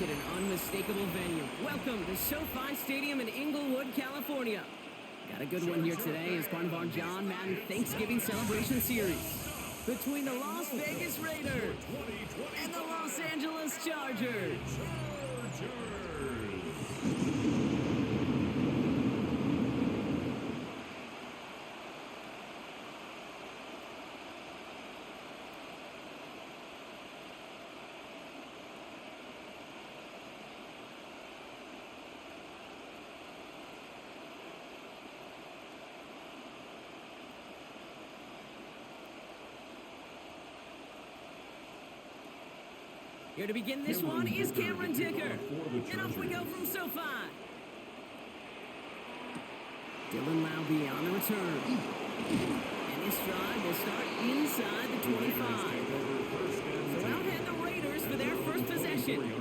back at an unmistakable venue. Welcome to SoFi Stadium in Inglewood, California. Got a good one here today as part of our John Madden Thanksgiving Celebration Series. Between the Las Vegas Raiders and the Los Angeles Chargers. Here to begin this one is Cameron Dicker. And off we go from SoFi. Dylan Laube on the return. And this drive will start inside the 25. So out head the Raiders for their first possession.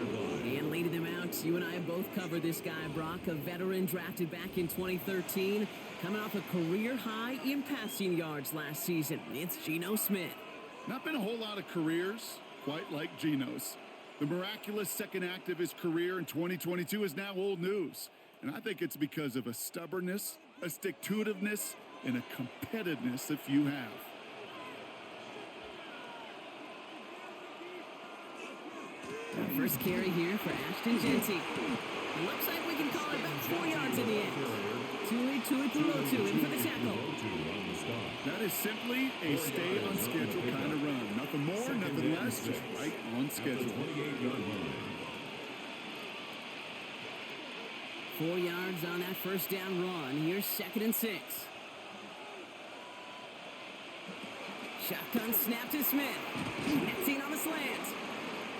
And leading them out, you and I have both covered this guy, Brock, a veteran drafted back in 2013, coming off a career high in passing yards last season. It's Geno Smith. Not been a whole lot of careers quite like Geno's. The miraculous second act of his career in 2022 is now old news. And I think it's because of a stubbornness, a stick-to-itiveness, and a competitiveness that few have. Our first carry here for Ashton Genty. It looks like we can call it about 4 yards in the end. Tuli Tuipulotu in for the tackle. That is simply a stay on schedule kind of run. Nothing more, nothing less, just right on schedule. 4 yards on that first down run. Here's 2nd and 6. Shotgun snap to Smith. Connecting on the slant.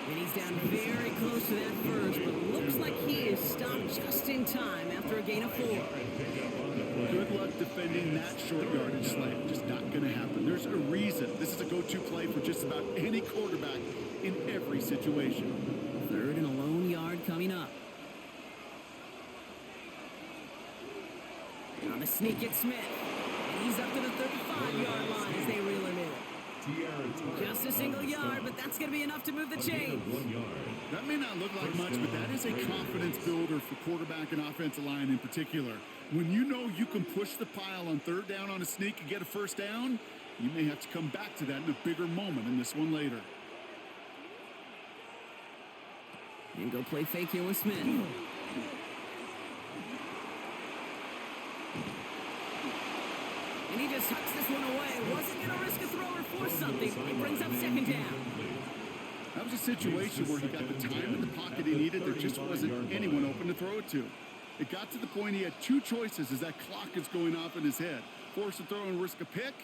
And he's down very close to that first, but looks like he is stopped just in time after a gain of 4. Good luck defending that short yardage slant. Just not going to happen. There's a reason this is a go-to play for just about any quarterback in every situation. 3rd and a lone yard coming up. On the sneak, it's Smith. And he's up to the 35-yard line as they reel him in. Just a single yard, but that's going to be enough to move the chains. That may not look like much, but that is a confidence builder for quarterback and offensive line in particular. When you know you can push the pile on 3rd down on a sneak and get a first down, you may have to come back to that in a bigger moment in this one later. And go play fake here with Smith. And he just tucks this one away. Wasn't going to risk a throw or force something. He brings up 2nd down. That was a situation where he got the time in the pocket he needed. There just wasn't anyone open to throw it to. It got to the point he had 2 choices as that clock is going off in his head. Force a throw and risk a pick,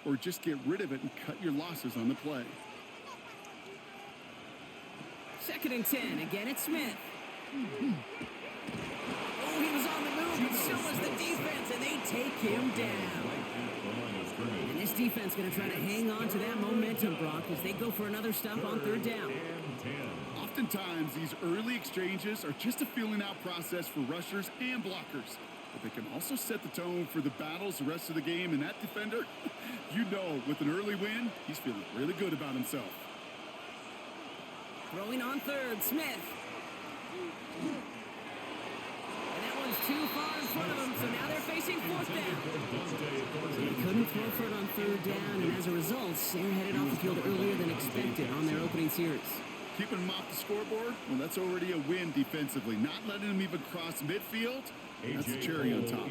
or just get rid of it and cut your losses on the play. 2nd and 10. Again, it's Smith. Oh, he was on the move, but so was the defense, and they take him down. And this defense going to try to hang on to that momentum, Brock, as they go for another stop on 3rd down. Oftentimes, these early exchanges are just a feeling out process for rushers and blockers. But they can also set the tone for the battles the rest of the game. And that defender, you know, with an early win, he's feeling really good about himself. Throwing on 3rd, Smith. And that one's too far in front of him, so now they're facing 4th down. So they couldn't throw for it on 3rd down, and as a result, they're headed off the field earlier than expected on their opening series. Keeping him off the scoreboard, well, that's already a win defensively. Not letting him even cross midfield, that's a cherry on top.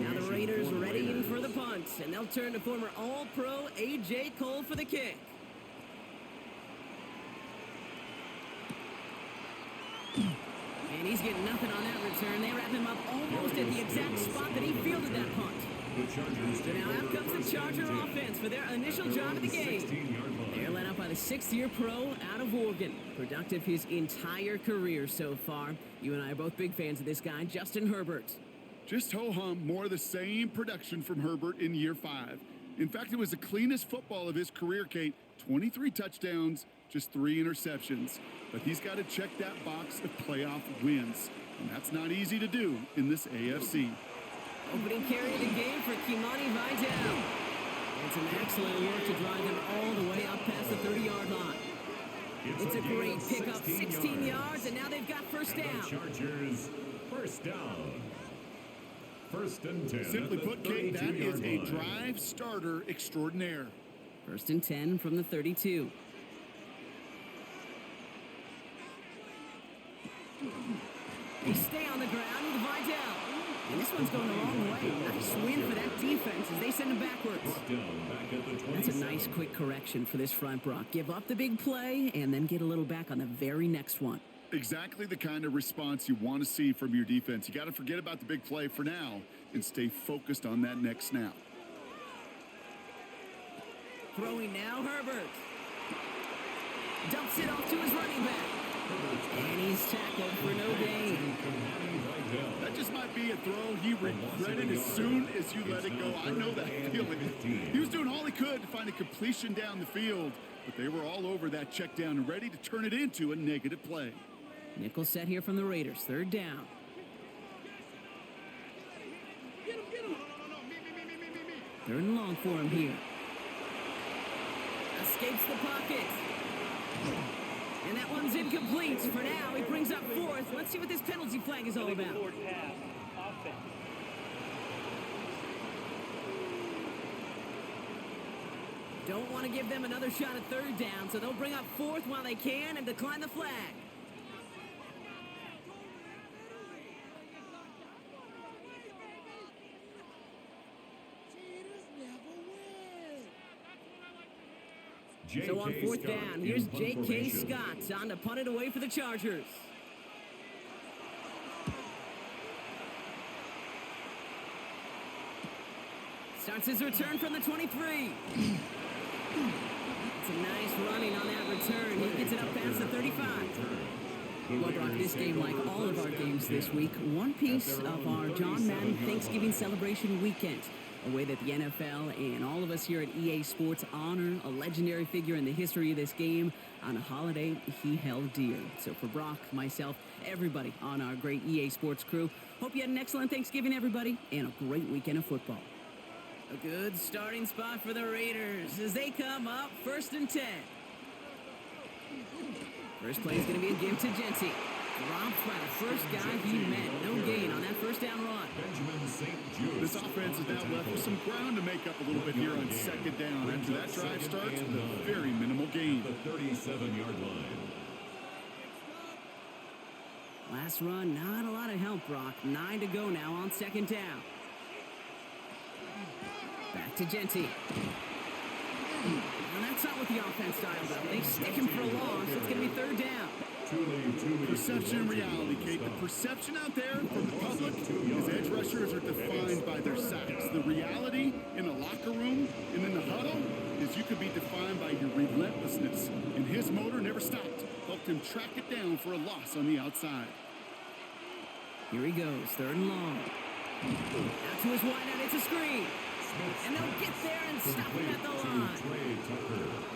Now the Raiders ready in for the punt, and they'll turn to former All-Pro A.J. Cole for the kick. And he's getting nothing on that return. They wrap him up almost at the exact spot that he fielded that punt. So now out comes the Charger offense for their initial drive of the game. They're led up by the 6th-year pro out of Oregon. Productive his entire career so far. You and I are both big fans of this guy, Justin Herbert. Just ho-hum, more of the same production from Herbert in year 5. In fact, it was the cleanest football of his career, Kate. 23 touchdowns, just 3 interceptions. But he's got to check that box of playoff wins. And that's not easy to do in this AFC. Opening carry of the game for Kimani Vidal. And some excellent work to drive them all the way up past the 30-yard line. It's a great pickup, 16 yards, and now they've got first down. Chargers, first down. First and 10. Simply put, Kate, that is a drive starter extraordinaire. First and 10 from the 32. They stay on the ground with Vidal. And this one's going the wrong way. Nice win for that defense as they send him backwards. That's a nice quick correction for this front, Brock. Give up the big play and then get a little back on the very next one. Exactly the kind of response you want to see from your defense. You got to forget about the big play for now and stay focused on that next snap. Throwing now, Herbert. Dumps it off to his running back. And he's tackled for no gain. That just might be a throw he regretted as soon as you let it go. I know that feeling. He was doing all he could to find a completion down the field, but they were all over that check down and ready to turn it into a negative play. Nickel set here from the Raiders. Third down. Third and long for him here. Escapes the pocket. And that one's incomplete. For now, he brings up fourth. Let's see what this penalty flag is all about. Don't want to give them another shot at third down, so they'll bring up fourth while they can and decline the flag. So on fourth down, here's J.K. Scott on to punt it away for the Chargers. Starts his return from the 23. It's a nice running on that return. He gets it up past the 35. Well, Brock, this game, like all of our games this week, one piece of our John Madden Thanksgiving celebration weekend. A way that the NFL and all of us here at EA Sports honor a legendary figure in the history of this game on a holiday he held dear. So for Brock, myself, everybody on our great EA Sports crew, hope you had an excellent Thanksgiving, everybody, and a great weekend of football. A good starting spot for the Raiders as they come up first and 10. First play is going to be a give to Genty. Dropped by the first guy he met. No gain on that first down run. This offense is now left with some ground to make up a little bit here on second down. After that drive starts with a very minimal gain. The 37-yard line. Last run, not a lot of help, Brock. 9 to go now on second down. Back to Genty. Well, that's not what the offense dialed up. They stick him for a loss. It's going to be third down. Perception and reality, Kate. The perception out there from the public is edge rushers are defined by their sacks. The reality in a locker room and in the huddle is you could be defined by your relentlessness. And his motor never stopped. Helped him track it down for a loss on the outside. Here he goes, third and long. Out to his wideout, it's a screen. And they'll get there and stop him at the line.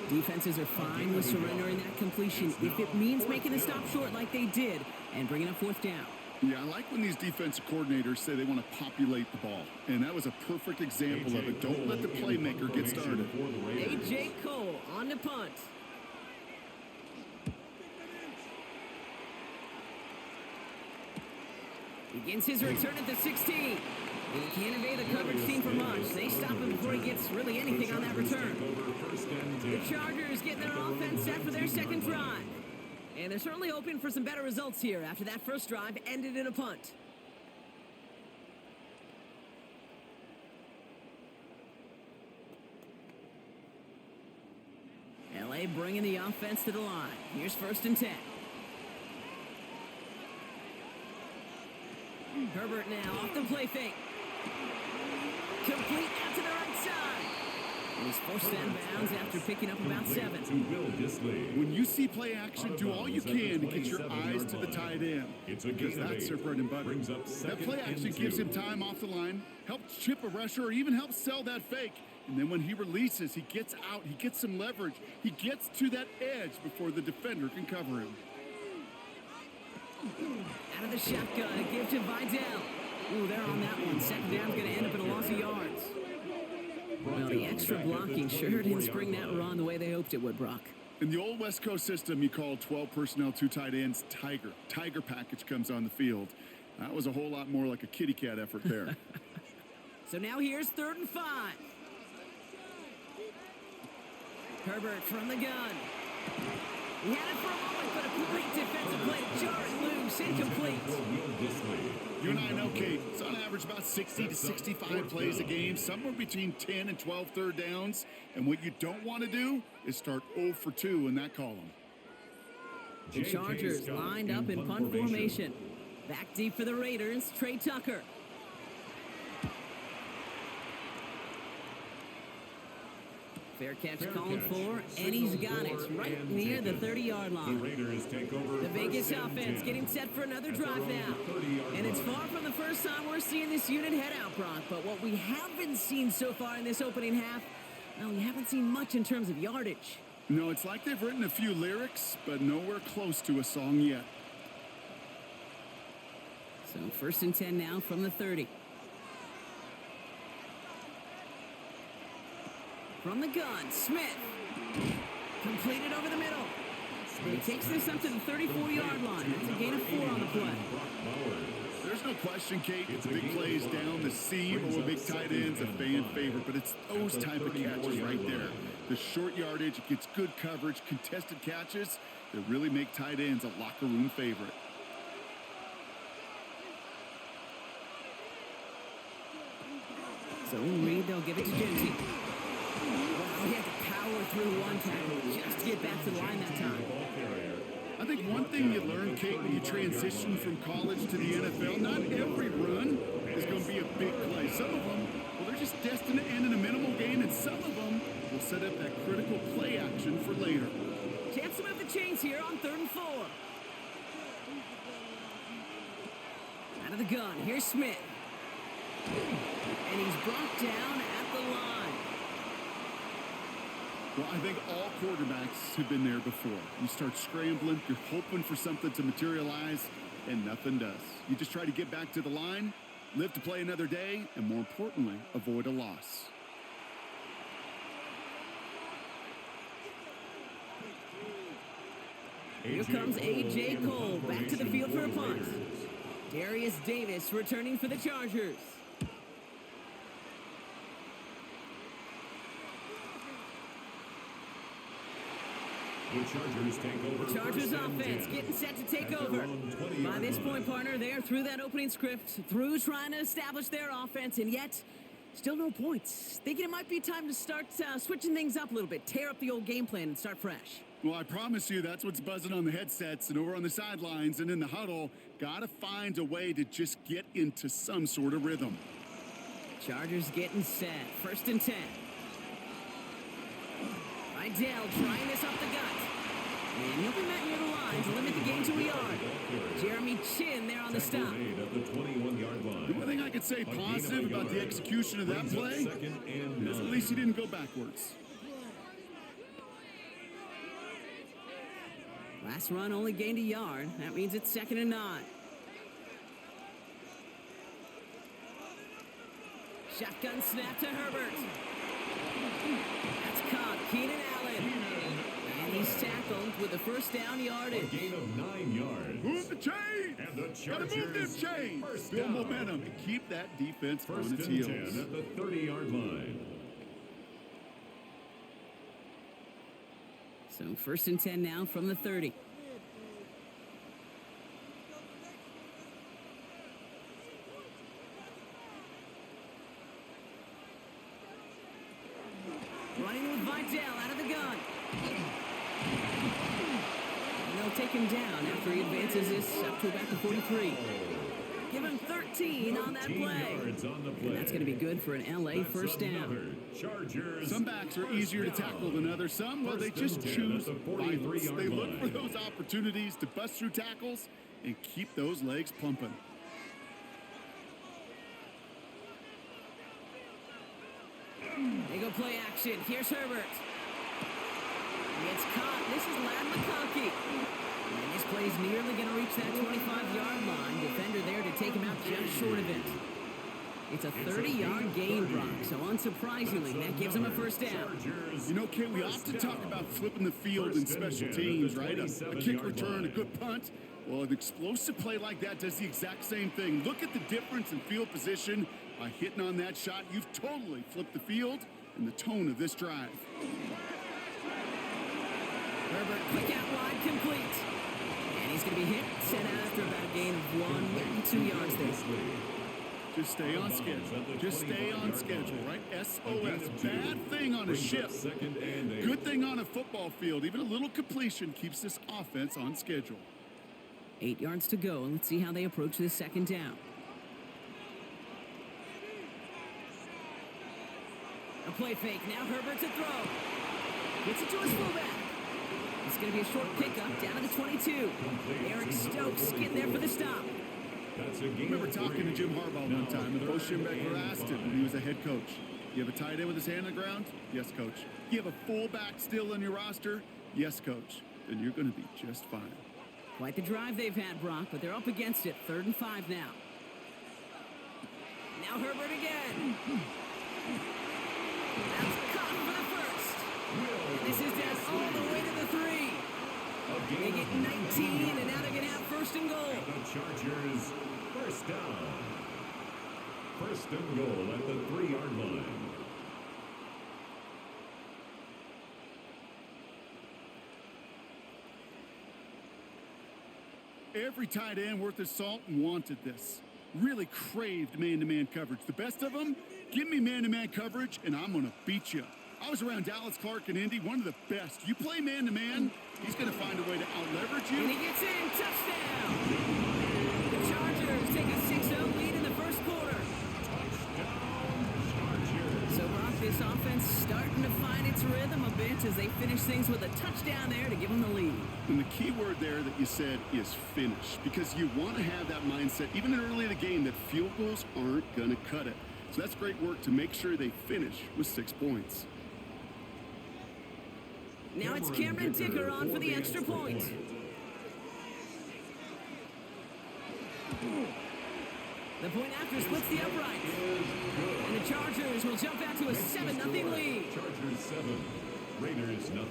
Defenses are fine with surrendering that completion if it means making the stop short like they did and bringing up fourth down. Yeah, I like when these defensive coordinators say they want to populate the ball. And that was a perfect example of it. Don't let the playmaker get started. A.J. Cole on the punt. Begins his return at the 16. And he can't evade the coverage team for much. They stop him before he gets really anything on that return. The Chargers getting their offense set for their second drive. And they're certainly hoping for some better results here after that first drive ended in a punt. L.A. bringing the offense to the line. Here's first and 10. Herbert now off the play fake. Complete out to the right side. And he's forced out of bounds after picking up about 7. When you see play action, do all you can to get your eyes to the tight end. Because that's their bread and butter. That play action gives him time off the line, helps chip a rusher, or even helps sell that fake. And then when he releases, he gets out, he gets some leverage. He gets to that edge before the defender can cover him. Out of the shotgun, a give to Vidal. Ooh, they're on that one. Second down's going to end up in a loss of yards. Well, the extra blocking sure didn't spring that run the way they hoped it would, Brock. In the old West Coast system, you called 12 personnel, 2 tight ends, Tiger. Tiger package comes on the field. That was a whole lot more like a kitty cat effort there. So now here's 3rd and 5. Herbert from the gun. He had it for a moment, but a great defensive play to jar it loose, incomplete. You and I know, Kate, it's on average about 60 to 65 plays a game, somewhere between 10 and 12 third downs. And what you don't want to do is start 0 for 2 in that column. The Chargers lined up in punt formation. Back deep for the Raiders, Trey Tucker. Fair catch called for, and he's got it right near the 30-yard line. The Vegas offense getting set for another drive now. And it's far from the first time we're seeing this unit head out, Brock. But what we haven't seen so far in this opening half, well, we haven't seen much in terms of yardage. No, it's like they've written a few lyrics, but nowhere close to a song yet. So 1st and 10 now from the 30. From the gun, Smith. Completed over the middle. He takes this up to the 34-yard line. That's a gain of 4 on the play. There's no question, Kate, big plays down the seam or big tight ends a fan favorite, but it's those type of catches right there. The short yardage, it gets good coverage, contested catches that really make tight ends a locker room favorite. So Reed, they'll give it to Genty. Wow, he had to power through one tackle just to get back to the line that time. I think one thing you learn, Kate, when you transition from college to the NFL, not every run is going to be a big play. Some of them, well, they're just destined to end in a minimal gain, and some of them will set up that critical play action for later. Chance to move the chains here on 3rd and 4. Out of the gun, here's Smith. And he's brought down at the line. Well, I think all quarterbacks have been there before. You start scrambling, you're hoping for something to materialize, and nothing does. You just try to get back to the line, live to play another day, and more importantly, avoid a loss. Here comes A.J. Cole back to the field for a punt. Darius Davis returning for the Chargers. The Chargers offense getting set to take over. By this point, partner, they're through that opening script, through trying to establish their offense, and yet still no points. Thinking it might be time to start switching things up a little bit, tear up the old game plan and start fresh. Well, I promise you that's what's buzzing on the headsets and over on the sidelines and in the huddle. Got to find a way to just get into some sort of rhythm. Chargers getting set. 1st and 10. Idell trying this up the gut. And he'll be met near the line to limit the gain to a yard. Jeremy Chin there on the stop. The one thing I could say positive about the execution of that play is at least he didn't go backwards. Last run only gained a yard. That means it's 2nd and 9. Shotgun snap to Herbert. That's caught. Keenan Allen. And he's tackled with the 1st down yardage. A gain of 9 yards. Move the chains! And the Gotta move them Chargers chains! Build momentum and keep that defense on 1st its and heels. 10 at the 30-yard line. So 1st and 10 now from the 30. Running with Vidal out of the gun. And they'll take him down after he advances this up to about the 43. Give him 13 on that play. And that's going to be good for an LA 1st down. Some backs are easier to tackle than others. Some, well, they just choose violence. They look for those opportunities to bust through tackles and keep those legs pumping. They go play action. Here's Herbert. It's caught. This is Ladd McConkey. And this play's nearly going to reach that 25-yard line. Defender there to take him out just short of it. It's a 30-yard gain, Brock, so unsurprisingly, that gives them a first down. You know, Kate, we often talk about flipping the field in special teams, right? A kick return, a good punt. Well, an explosive play like that does the exact same thing. Look at the difference in field position. By hitting on that shot, you've totally flipped the field and the tone of this drive. Herbert, quick out wide, complete. And he's going to be hit, sent out after about a gain of 1, maybe 2 yards there. Just stay on schedule. Just stay on schedule, right? SOS. Bad thing on a ship. Good thing on a football field. Even a little completion keeps this offense on schedule. 8 yards to go, and let's see how they approach this second down. A play fake. Now Herbert to throw. Gets it to his fullback. It's going to be a short pickup down to the 22. Eric Stokes getting there for the stop. I remember talking to Jim Harbaugh one time, and Coach Schembecker asked him when he was a head coach, you have a tight end with his hand on the ground? Yes, Coach. You have a fullback still on your roster? Yes, Coach. Then you're going to be just fine. Quite the drive they've had, Brock, but they're up against it. 3rd and 5 now. Now Herbert again. That's caught for the first. And this is down all the way to the 3. They get 19, and now they're going to have 1st and goal. The Chargers, first down. 1st and goal at the 3-yard line. Every tight end worth his salt wanted this. Really craved man-to-man coverage. The best of them, give me man-to-man coverage, and I'm going to beat you. I was around Dallas Clark and Indy, one of the best. You play man-to-man, he's going to find a way to out-leverage you. And he gets in, touchdown! The Chargers take a 6-0 lead in the first quarter. So, Brock, this offense starting to find its rhythm a bit as they finish things with a touchdown there to give them the lead. And the key word there that you said is finish, because you want to have that mindset, even early in the game, that field goals aren't going to cut it. So that's great work to make sure they finish with 6 points. Now it's Cameron Dicker on for the extra point. The point after splits the upright. And the Chargers will jump out to a 7-0 lead. Chargers 7, Raiders 0.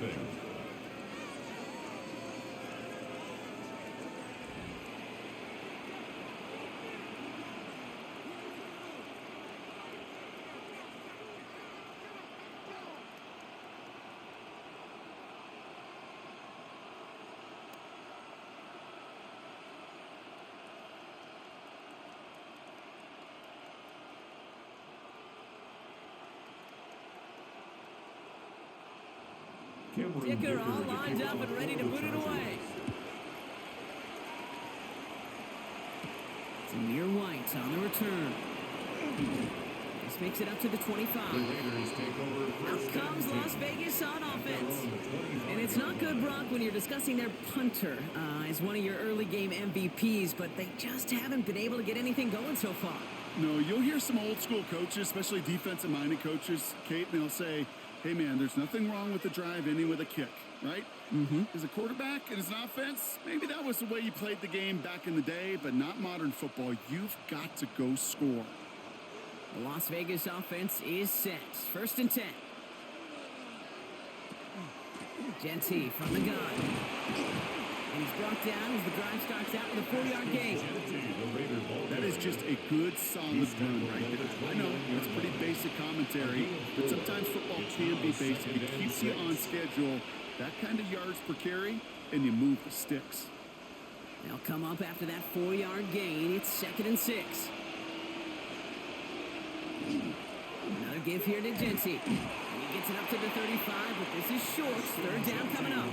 Dicker all lined up and ready to put it away. Amir White on the return. This makes it up to the 25. Out comes Las Vegas on offense. And it's not good, Brock, when you're discussing their punter as one of your early game MVPs, but they just haven't been able to get anything going so far. No, you'll hear some old school coaches, especially defensive-minded coaches, Kate, and they'll say, hey, man, there's nothing wrong with the drive ending with a kick, right? As a quarterback and as an offense, maybe that was the way you played the game back in the day, but not modern football. You've got to go score. The Las Vegas offense is set. 1st and 10. Genty from the gun. And he's brought down as the drive starts out with a 4-yard gain. That is just a good, solid run right there. I know, that's pretty basic commentary, but sometimes football can be basic. It keeps you on schedule, that kind of yards per carry, and you move the sticks. They'll come up after that 4-yard gain. It's 2nd and 6. Another give here to Genty. And he gets it up to the 35, but this is short. 3rd down coming up.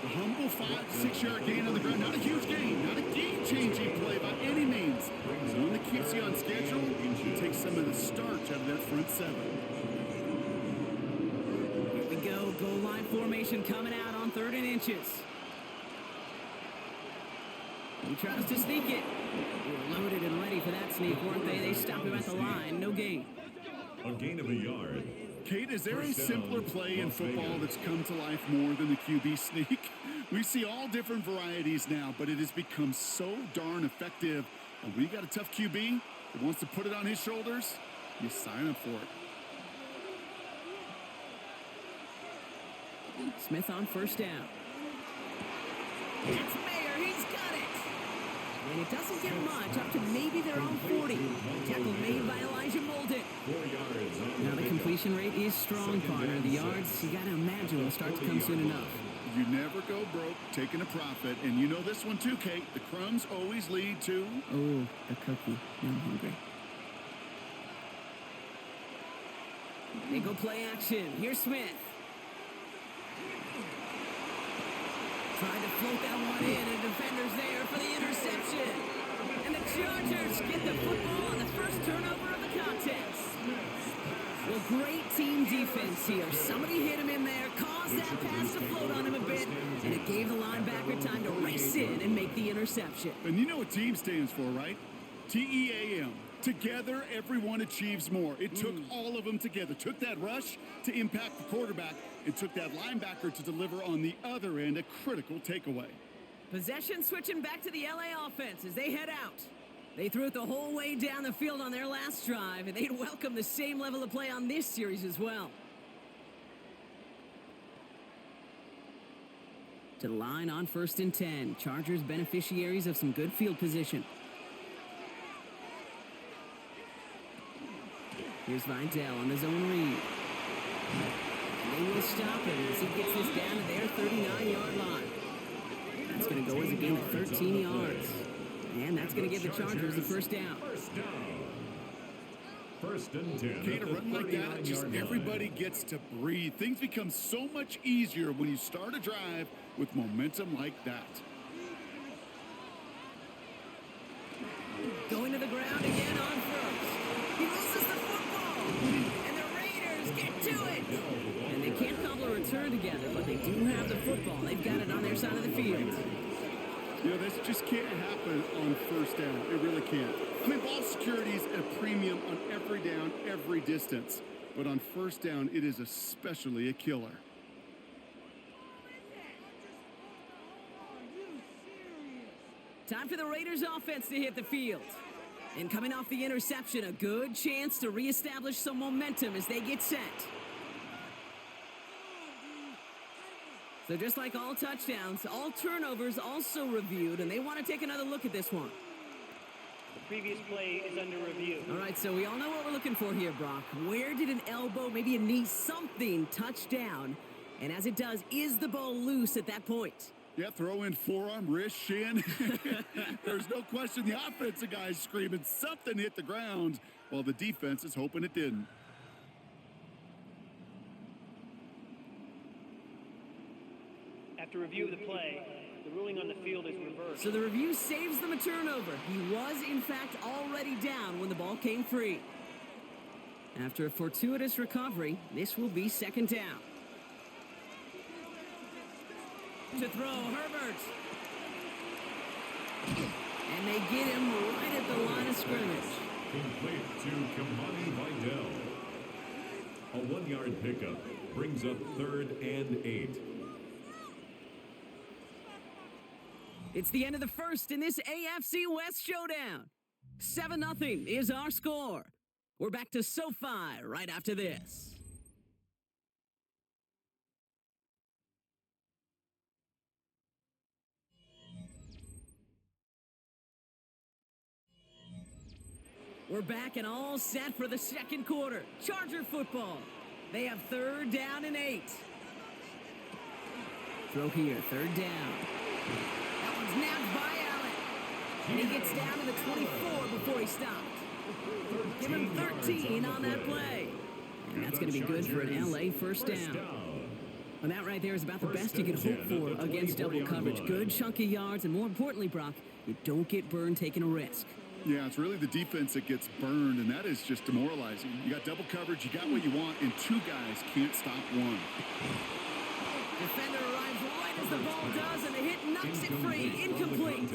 A humble 5-6 yard gain on the ground. Not a huge gain, not a game-changing play by any means. So one that keeps you on schedule and takes some of the starch out of that front 7. Here we go. Goal line formation coming out on 3rd and inches. He tries to sneak it. They were loaded and ready for that sneak, weren't they? They stop him at the line. No gain. A gain of a yard. Kate, is there a simpler play in football that's come to life more than the QB sneak? We see all different varieties now, but it has become so darn effective. And when you got a tough QB, He wants to put it on his shoulders. You sign up for it. Smith on first down. It's Mayer. He's got it. And it doesn't get much, up to maybe their own 40. Tackle made by Elijah Molden. 4 yards. Now the completion rate is strong, partner. The yards, you got to imagine, will start to come soon enough. You never go broke taking a profit. And you know this one too, Kate. The crumbs always lead to... Oh, a cookie. I'm hungry. They go play action. Here's Smith. Tried to float that one in, and defender's there for the interception. And the Chargers get the football on the first turnover of the contest. Well, great team defense here. Somebody hit him in there, caused that pass to float on him a bit, and it gave the linebacker time to race in and make the interception. And you know what team stands for, right? T-E-A-M. Together, everyone achieves more. It took all of them together. Took that rush to impact the quarterback. It took that linebacker to deliver on the other end a critical takeaway. Possession switching back to the LA offense as they head out. They threw it the whole way down the field on their last drive, and they'd welcome the same level of play on this series as well. To the line on 1st and 10. Chargers beneficiaries of some good field position. Here's Vidal on the zone read. And they will stop him as he gets this down to their 39-yard line. That's going to go as a gain of 13 yards. And that's going to give the Chargers the first down. First and 10. Kate, a run like that, just everybody gets to breathe. Things become so much easier when you start a drive with momentum like that. Going to the ground again on first. He loses the football. And the Raiders get to it. And they can't cobble a return together, but they do have the football. They've got it on their side of the field. You know, this just can't happen on first down. It really can't. I mean, ball security is a premium on every down, every distance. But on first down, it is especially a killer. Time for the Raiders offense to hit the field. And coming off the interception, a good chance to reestablish some momentum as they get set. So just like all touchdowns, all turnovers also reviewed, and they want to take another look at this one. The previous play is under review. All right, so we all know what we're looking for here, Brock. Where did an elbow, maybe a knee, something touch down? And as it does, is the ball loose at that point? Yeah, throw in forearm, wrist, shin. There's no question the offensive guy's screaming something hit the ground while the defense is hoping it didn't. After review of the play, the ruling on the field is reversed. So the review saves them a turnover. He was, in fact, already down when the ball came free. After a fortuitous recovery, this will be second down. To throw, Herbert. And they get him right at the line of scrimmage. Complete to Kamani Vidal. A 1-yard pickup brings up 3rd and 8. It's the end of the first in this AFC West showdown. 7-0 is our score. We're back to SoFi right after this. We're back and all set for the second quarter. Charger football. They have 3rd down and 8. Throw here, 3rd down. That one's nabbed by Allen. And he gets down to the 24 before he stopped. Give him 13 on that play. And that's going to be good for an LA first down. And that right there is about the best you can hope for against double coverage. Good chunky yards, and more importantly, Brock, you don't get burned taking a risk. Yeah, it's really the defense that gets burned, and that is just demoralizing. You got double coverage, you got what you want, and 2 guys can't stop one. Defender arrives right as the ball does, and the hit knocks it free. Incomplete.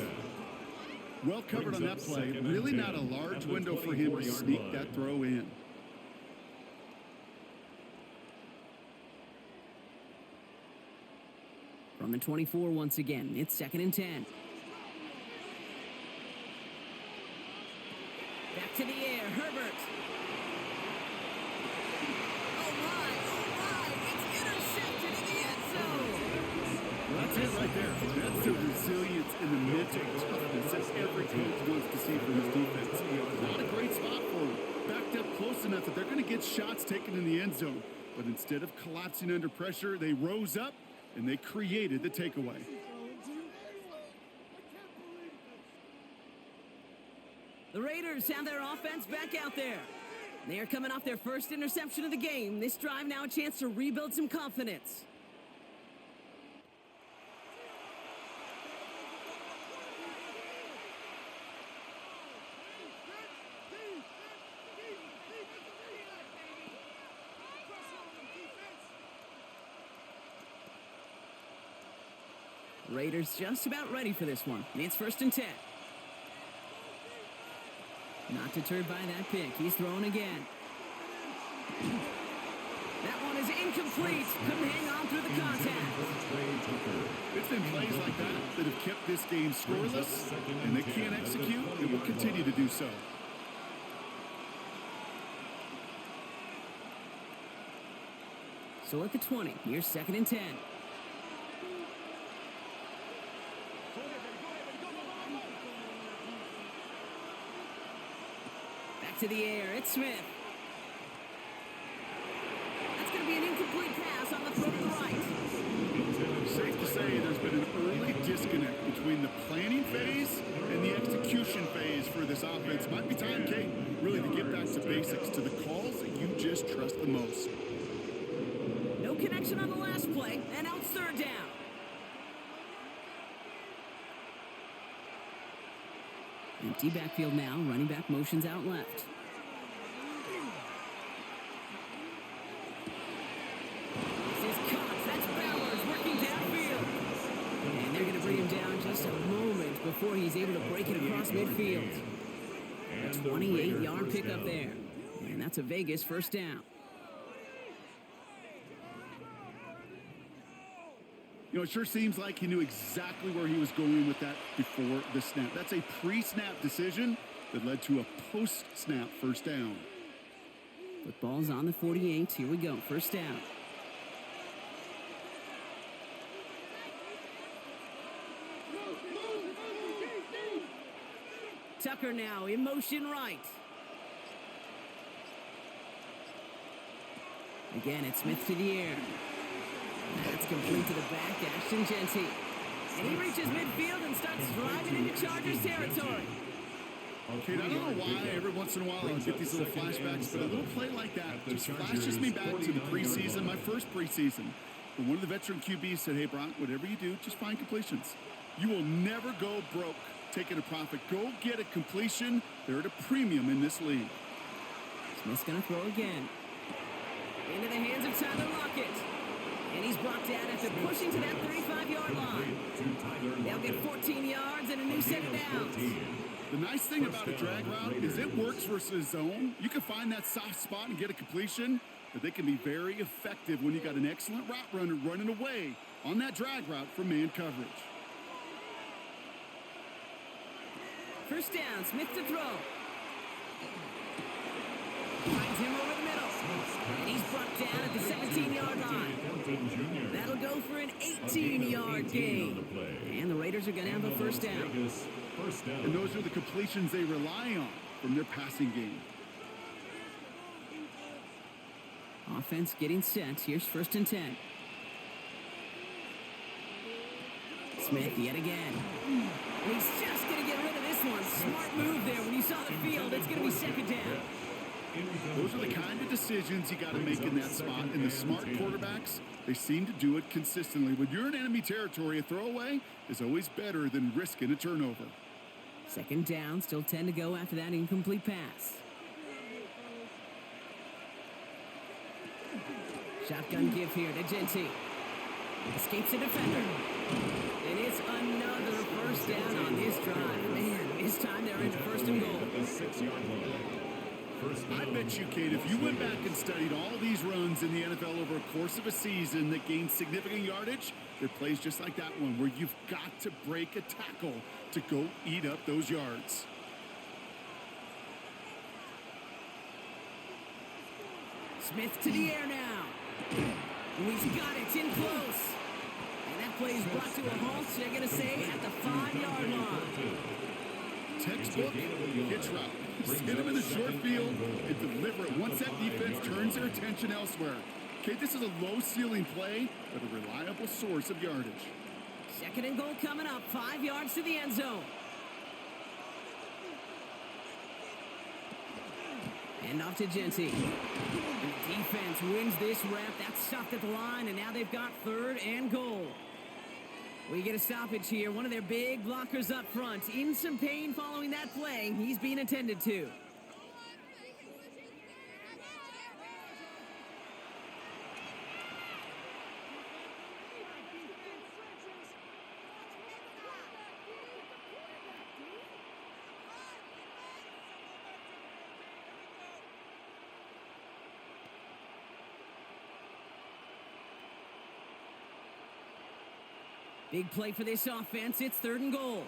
Well covered on that play. Really not a large window for him to sneak that throw in. From the 24 once again, it's 2nd and 10. Back to the resilience and the mental toughness that every coach wants to see from his defense. Not a great spot for him. Backed up close enough that they're going to get shots taken in the end zone. But instead of collapsing under pressure, they rose up and they created the takeaway. The Raiders have their offense back out there. They are coming off their first interception of the game. This drive now a chance to rebuild some confidence. Raiders just about ready for this one. It's 1st and 10. Not deterred by that pick. He's throwing again. That one is incomplete. Couldn't hang on through the contact. It's been plays like that that have kept this game scoreless, and they can't execute, and will continue to do so. So at the 20, here's 2nd and 10. To the air, it's Smith. That's going to be an incomplete pass on the throw to the right. Safe to say there's been an early disconnect between the planning phase and the execution phase for this offense. Might be time, Kate, really to get back to basics, to the calls that you just trust the most. No connection on the last play, and now it's 3rd down. Empty backfield now. Running back motions out left. This is Cox. That's Bowers working downfield. And they're going to bring him down just a moment before he's able to break it across midfield. A 28-yard pickup there. And that's a Vegas 1st down. You know, it sure seems like he knew exactly where he was going with that before the snap. That's a pre-snap decision that led to a post-snap 1st down. Football's on the 48. Here we go. 1st down. Tucker now in motion right. Again, it's Smith to the air. That's complete to the back, Ashton Genty. And he reaches midfield and starts driving into Chargers territory. Okay, I don't know why every once in a while I'll get these little flashbacks, but a little play like that just flashes me back to the preseason, my first preseason. When one of the veteran QBs said, hey, Brock, whatever you do, just find completions. You will never go broke taking a profit. Go get a completion. They're at a premium in this league. Smith's going to throw again. Into the hands of Tyler Lockett. And he's brought down after pushing to that 35-yard line. They'll get 14 yards and a new set of downs. The nice thing about a drag route is it works versus zone. You can find that soft spot and get a completion, but they can be very effective when you got an excellent route runner running away on that drag route from man coverage. 1st down, Smith to throw. Finds him over the middle. And he's brought down at the 17-yard line. That'll go for an 18-yard gain. And the Raiders are going to have a 1st down. And those are the completions they rely on from their passing game. Offense getting set. Here's 1st and 10. Smith yet again. And he's just going to get rid of this one. Smart move there. When you saw the field, it's going to be 2nd down. Those are the kind of decisions you got to make in that spot. And the smart quarterbacks, they seem to do it consistently. When you're in enemy territory, a throwaway is always better than risking a turnover. 2nd down, still 10 to go after that incomplete pass. Shotgun give here to Genty. Escapes the defender. And it's another 1st down on this drive. Man, this time they're in 1st and goal. I bet you, Kate, if you went back and studied all these runs in the NFL over a course of a season that gained significant yardage, there are plays just like that one where you've got to break a tackle to go eat up those yards. Smith to the air now. And he's got it in close. And that play's Brought to a halt, they're going to say at the 5-yard line. Textbook hitch route. Just hit him in the short field and deliver it once that defense turns their attention elsewhere. Okay, this is a low-ceiling play, but a reliable source of yardage. 2nd and goal coming up, 5 yards to the end zone. And off to Genty. And the defense wins this rep. That's stopped at the line, and now they've got 3rd and goal. We get a stoppage here. One of their big blockers up front. In some pain following that play. He's being attended to. Big play for this offense. It's 3rd and goal.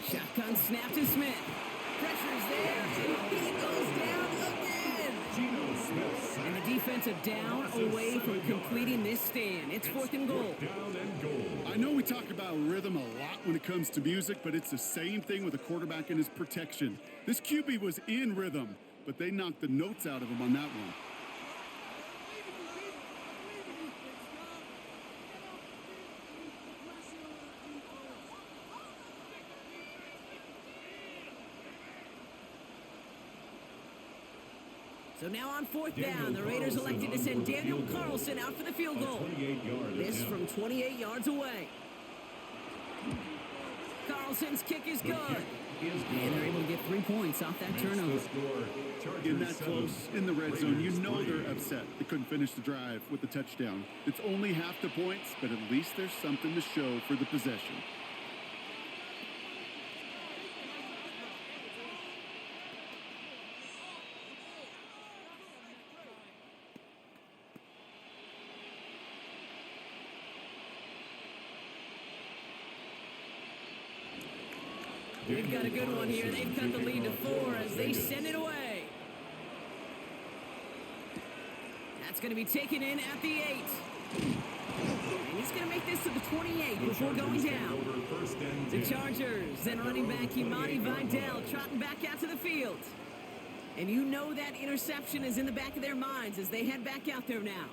Shotgun snap to Smith. Pressure's there, and he goes down again. And the defensive down away from completing this stand. It's 4th and goal. I know we talk about rhythm a lot when it comes to music, but it's the same thing with a quarterback and his protection. This QB was in rhythm, but they knocked the notes out of him on that one. So now on 4th down, the Raiders elected to send Daniel Carlson out for the field goal. This from 28 yards away. Carlson's kick is good. And they're able to get 3 points off that turnover. In that close, in the red zone, you know they're upset. They couldn't finish the drive with the touchdown. It's only half the points, but at least there's something to show for the possession. They've got a good one here. They've cut the lead to 4 as they send it away. That's going to be taken in at the 8. And he's going to make this to the 28 before going down. The Chargers, then running back Imani Vidal trotting back out to the field. And you know that interception is in the back of their minds as they head back out there now.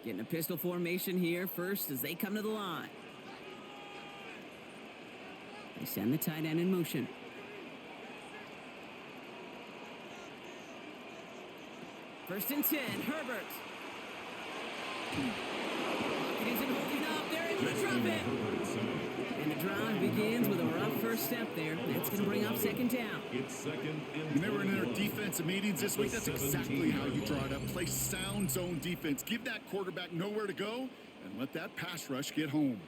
Getting a pistol formation here first as they come to the line. They send the tight end in motion. First and 10, Herbert. It isn't holding up. They're able to drop it. And the drive begins with a rough first step there. That's going to bring up 2nd down. When they were in their defensive meetings this week, that's exactly how you draw it up. Play sound zone defense. Give that quarterback nowhere to go and let that pass rush get home.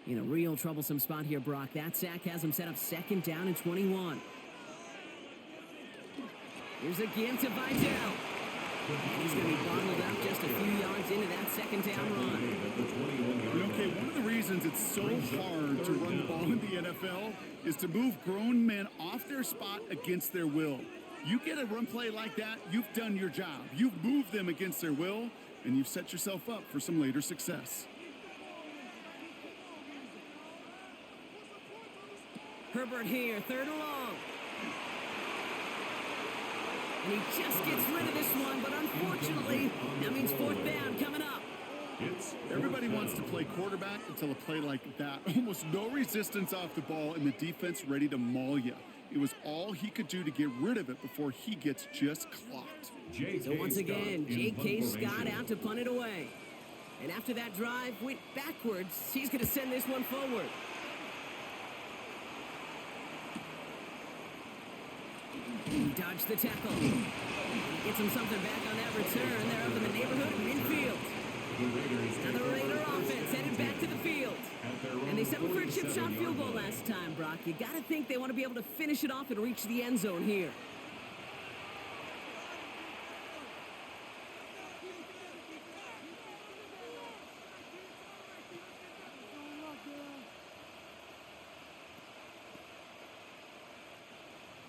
In a real troublesome spot here, Brock. That sack has him set up 2nd down and 21. Here's a give to Vidal. And he's going to be bottled up just a few yards into that 2nd down run. Okay, one of the reasons it's so hard to run the ball in the NFL is to move grown men off their spot against their will. You get a run play like that, you've done your job. You've moved them against their will, and you've set yourself up for some later success. Herbert here, 3rd and long. And he just gets rid of this one, but unfortunately, that means 4th down coming up. Everybody wants to play quarterback until a play like that. Almost no resistance off the ball and the defense ready to maul you. It was all he could do to get rid of it before he gets just clocked. So once again, J.K. Scott out to punt it away. And after that drive went backwards, he's going to send this one forward. dodged the tackle. Gets him something back on that return. They're up in the neighborhood of midfield. Now the Raider offense headed back to the field. And they settled for a chip shot field goal last time, Brock. You got to think they want to be able to finish it off and reach the end zone here.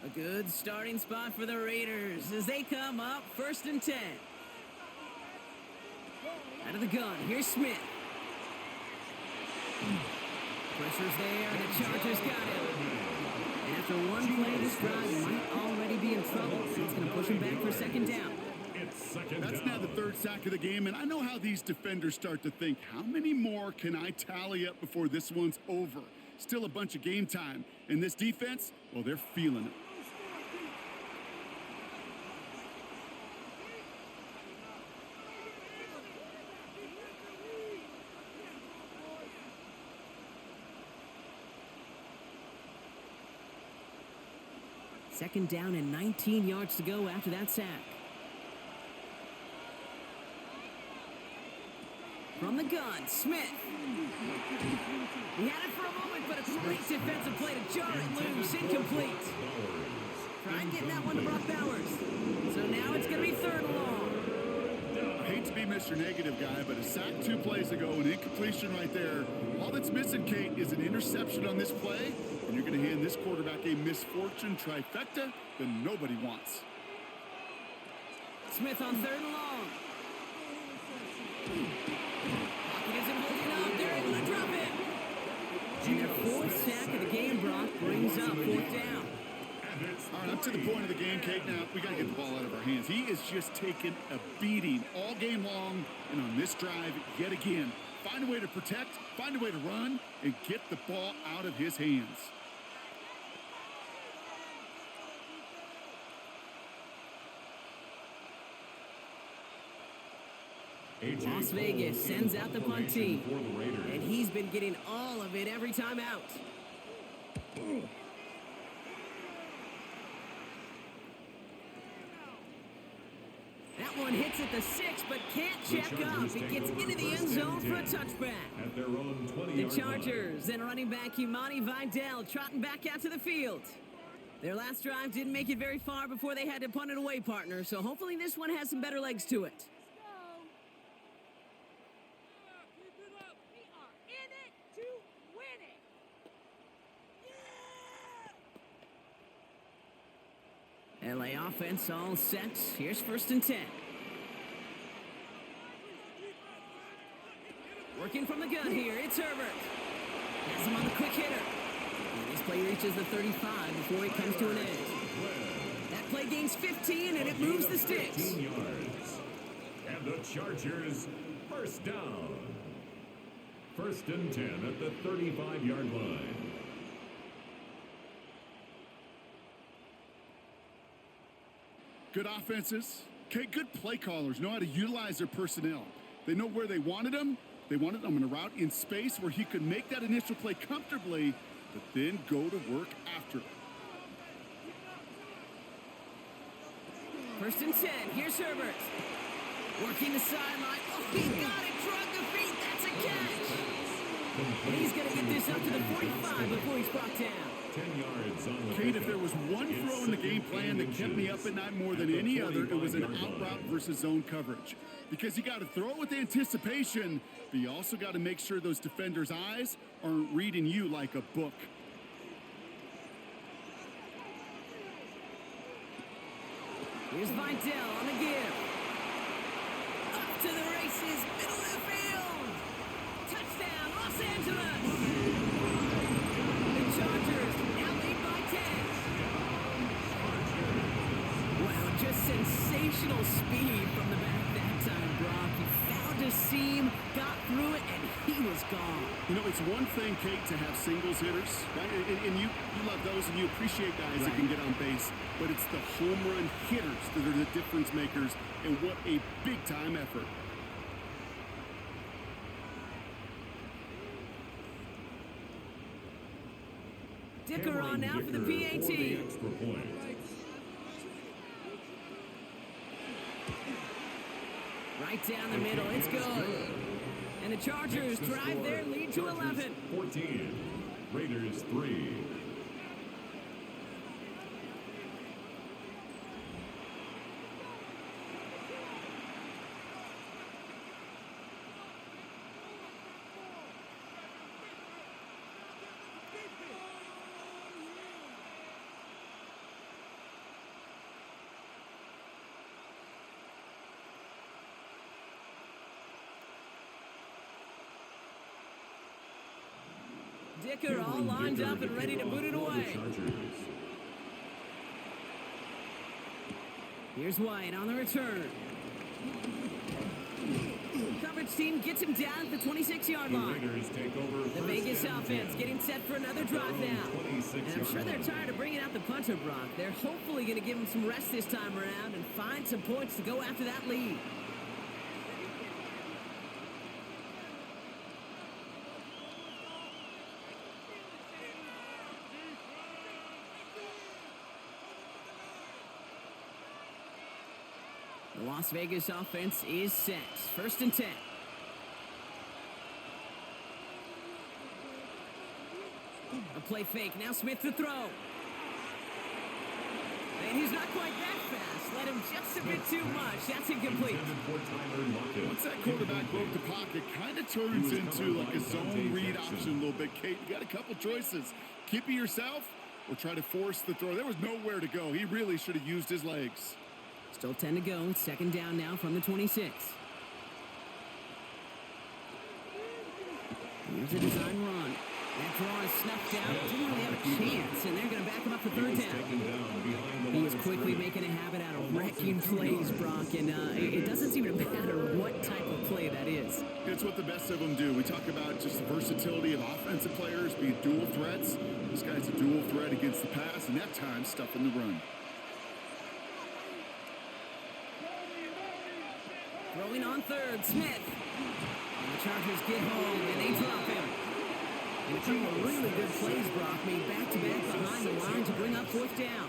A good starting spot for the Raiders as they come up 1st and 10. Out of the gun, here's Smith. Pressure's there, and the Chargers got him. And after one play, this drive might already be in trouble. So it's going to push him back for 2nd down. That's now the 3rd sack of the game, and I know how these defenders start to think. How many more can I tally up before this one's over? Still a bunch of game time. And this defense, well, they're feeling it. Second down and 19 yards to go after that sack. From the gun, Smith. He had it for a moment, but a great defensive play to jar it loose. Incomplete. Tried getting that one to Brock Bowers. So now it's going to be 3rd and long. I hate to be Mr. Negative guy, but a sack 2 plays ago, an incompletion right there. All that's missing, Kate, is an interception on this play, and you're going to hand this quarterback a misfortune trifecta that nobody wants. Smith on 3rd and long. Pocket isn't holding up. They're able to drop it. And their 4th sack of the game, Brock, brings up 4th down. All right, up to the point of the game, Kate. Now, we got to get the ball out of our hands. He is just taking a beating all game long, and on this drive, yet again, find a way to protect, find a way to run, and get the ball out of his hands. Las Vegas sends out the punt team, and he's been getting all of it every time out. That one hits at the 6, but can't check up. He gets into the end zone for a touchback. The Chargers and running back Imani Vidal trotting back out to the field. Their last drive didn't make it very far before they had to punt it away, partner, so hopefully this one has some better legs to it. LA offense all set. Here's 1st and 10. Working from the gun here, it's Herbert. Has him on the quick hitter. And this play reaches the 35 before it comes to an end. That play gains 15, and it moves the sticks. 15 yards. And the Chargers, 1st down. 1st and 10 at the 35-yard line. Good offenses. Okay, good play callers know how to utilize their personnel. They know where they wanted him. They wanted him in a route in space where he could make that initial play comfortably, but then go to work after. 1st and 10. Here's Herbert. Working the sideline. Oh, he got it. Drug the feet. That's a catch. And he's going to get this up to the 45 before he's brought down. 10 yards on the Kate, if there was one throw in the game plan that kept me up at night more than any other, it was an out route versus zone coverage. Because you got to throw it with anticipation, but you also got to make sure those defenders' eyes aren't reading you like a book. Here's Vidal on the give. Up to the races, middle of the field. Touchdown, Los Angeles. The Chargers now lead by 10. Wow, just sensational speed from the back that time, Brock. He found a seam, got through it, and he was gone. You know, it's one thing, Kate, to have singles hitters, right? And you love those and you appreciate guys that can get on base. But it's the home run hitters that are the difference makers, and what a big-time effort. Dicker on now for the PAT. Right down the middle. It's good. And the Chargers drive their lead to 11. 14. Raiders 3. Dicker all lined up and ready to boot it away. Here's White on the return. Coverage team gets him down at the 26-yard line. The Vegas offense getting set for another drive now. And I'm sure they're tired of bringing out the punter, Brock. They're hopefully going to give him some rest this time around and find some points to go after that lead. The Las Vegas offense is set. 1st and 10. A play fake. Now Smith to throw. And he's not quite that fast. Let him just a bit too much. That's incomplete. Once that quarterback broke the pocket, kind of turns into like a zone read option a little bit. Kate, you got a couple choices. Keep it yourself or try to force the throw. There was nowhere to go. He really should have used his legs. Still 10 to go. 2nd down now from the 26. Here's a design run. That draw is snuffed out. Didn't really have a chance, and they're going to back him up for 3rd down. He was quickly making a habit out of wrecking plays, Brock, and it doesn't seem to matter what type of play that is. It's what the best of them do. We talk about just the versatility of offensive players being dual threats. This guy's a dual threat against the pass, and that time stuffing the run. Throwing on 3rd, Smith. And the Chargers get home, and they drop him. And a couple of really good plays, Brock, made back-to-back behind the line to bring up 4th down.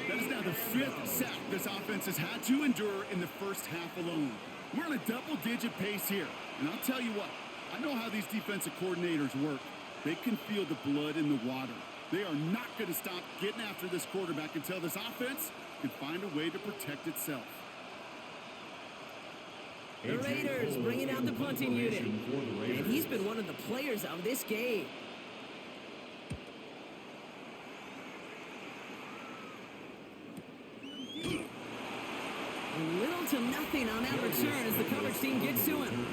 That is now the 5th sack this offense has had to endure in the first half alone. We're on a double-digit pace here. And I'll tell you what, I know how these defensive coordinators work. They can feel the blood in the water. They are not going to stop getting after this quarterback until this offense can find a way to protect itself. The Raiders bringing out the punting unit. And he's been one of the players of this game. Little to nothing on that return as the coverage team gets to him.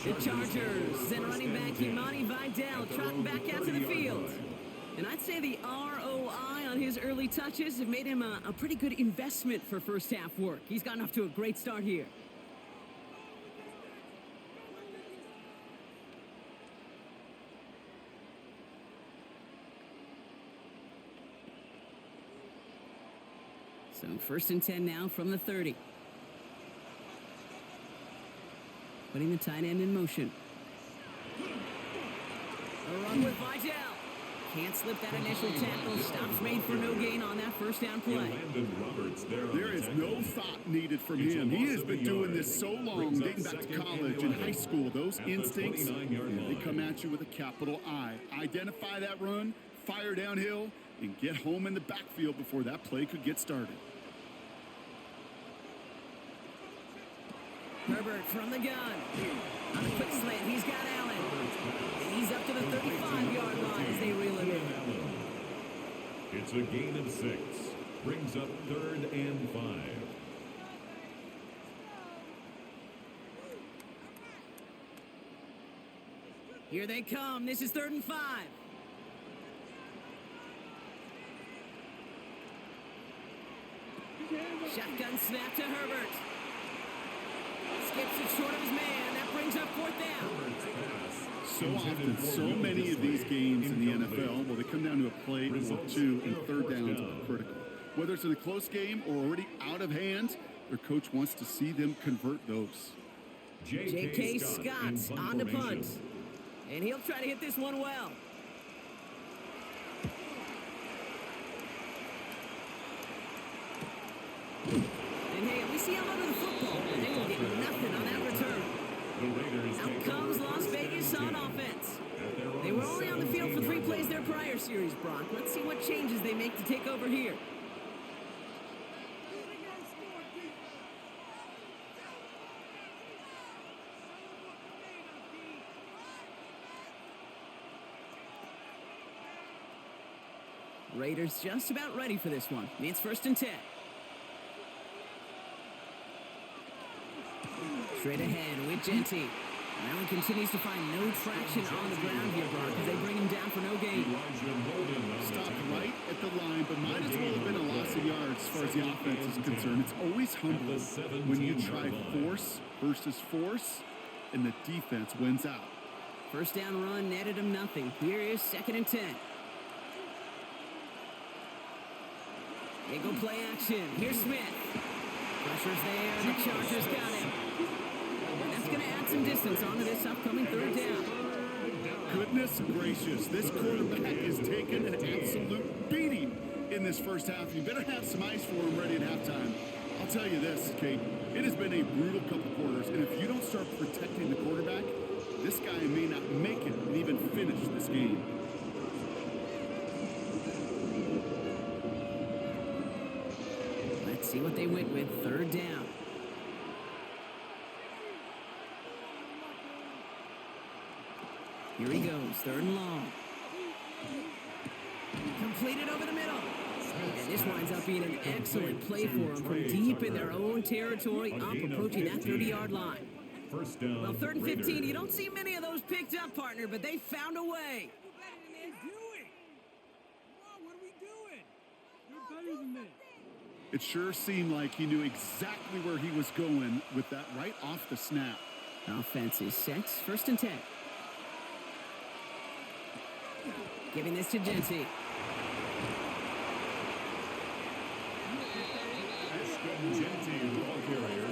The Chargers send running back Imani Vidal trotting back out to the field. And I'd say the ROI on his early touches have made him a pretty good investment for first half work. He's gotten off to a great start here. So 1st and 10 now from the 30. Putting the tight end in motion. A run with Vidal. Can't slip that initial tackle. Stops made for no gain on that 1st down play. There is no thought needed from him. He has been doing this so long, dating back to college and high school. Those instincts, they come at you with a capital I. Identify that run, fire downhill, and get home in the backfield before that play could get started. Herbert from the gun. On a quick slant, he's got Allen. And he's up to the 35-yard line as they reel him in. It's a gain of 6. Brings up 3rd and 5. Here they come. This is 3rd and 5. Shotgun snap to Herbert. Skips it short of his man. That brings up 4th down. So often, so many of these games in the NFL, well, they come down to a play or two, and 3rd downs are critical. Whether it's in a close game or already out of hand, their coach wants to see them convert those. J.K. Scott on the punt. And he'll try to hit this one well. And hey, at least They see how low to the football, and they will get nothing on that return. Out comes Las Vegas on offense. They were only on the field for 3 plays their prior series, Brock. Let's see what changes they make to take over here. Raiders just about ready for this one. It's 1st and 10. Straight ahead with Genty. Now he continues to find no traction on the ground here, Brock, as they bring him down for no gain. Stopped right at the line, but might as well have been a loss of yards as far as the offense is concerned. It's always humbling when you try force versus force, and the defense wins out. 1st down run netted him nothing. Here is 2nd and 10. They go play action. Here's Smith. Pressure's there. The Chargers got him. And that's going to add some distance onto this upcoming 3rd down. Goodness gracious, this quarterback is taking an absolute beating in this first half. You better have some ice for him ready at halftime. I'll tell you this, Kate, it has been a brutal couple quarters, and if you don't start protecting the quarterback, this guy may not make it and even finish this game. Let's see what they went with. 3rd down. Here he goes. 3rd and long. Completed over the middle. And this winds up being an excellent play for them from deep in their own territory, up approaching that 30-yard line. First down. Well, 3rd and 15. You don't see many of those picked up, partner, but they found a way. It sure seemed like he knew exactly where he was going with that right off the snap. Offense is set. 1st and 10. Giving this to Genty.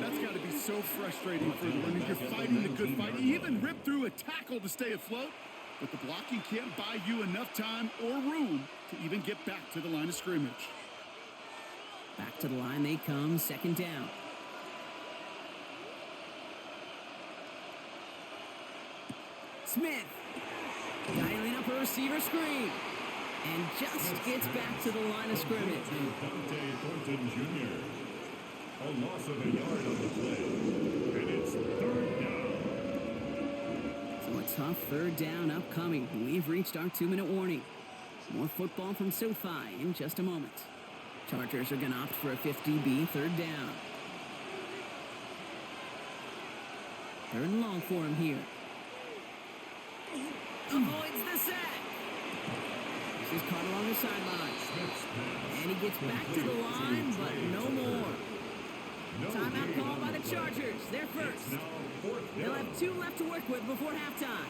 That's got to be so frustrating for the runner. You're fighting the good fight. You even ripped through a tackle to stay afloat, but the blocking can't buy you enough time or room to even get back to the line of scrimmage. Back to the line they come. 2nd down. Smith. Dialing up a receiver screen. And just gets back to the line of scrimmage. Dante Thornton Jr. A loss of a yard on the play. And it's 3rd down. So a tough 3rd down upcoming. We've reached our 2-minute warning. More football from SoFi in just a moment. Chargers are going to opt for a 50B 3rd down. 3rd and long for him here. Avoids the sack. This is caught along the sideline. And he gets back to the line, but no more. Timeout called by the Chargers. They're first. They'll have 2 left to work with before halftime.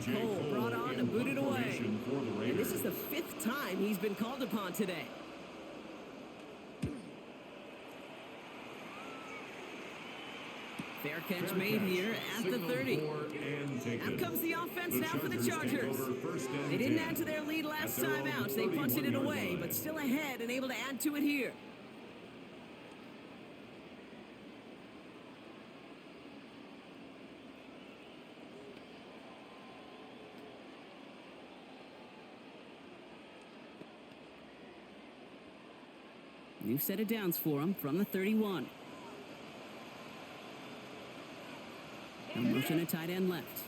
Cole brought on to boot it away. And this is the 5th time he's been called upon today. Fair catch made here at the 30. Out comes the offense now for the Chargers. They didn't add to their lead last time out. They punted it away, but still ahead and able to add to it here. New set of downs for him from the 31. No motion at tight end left.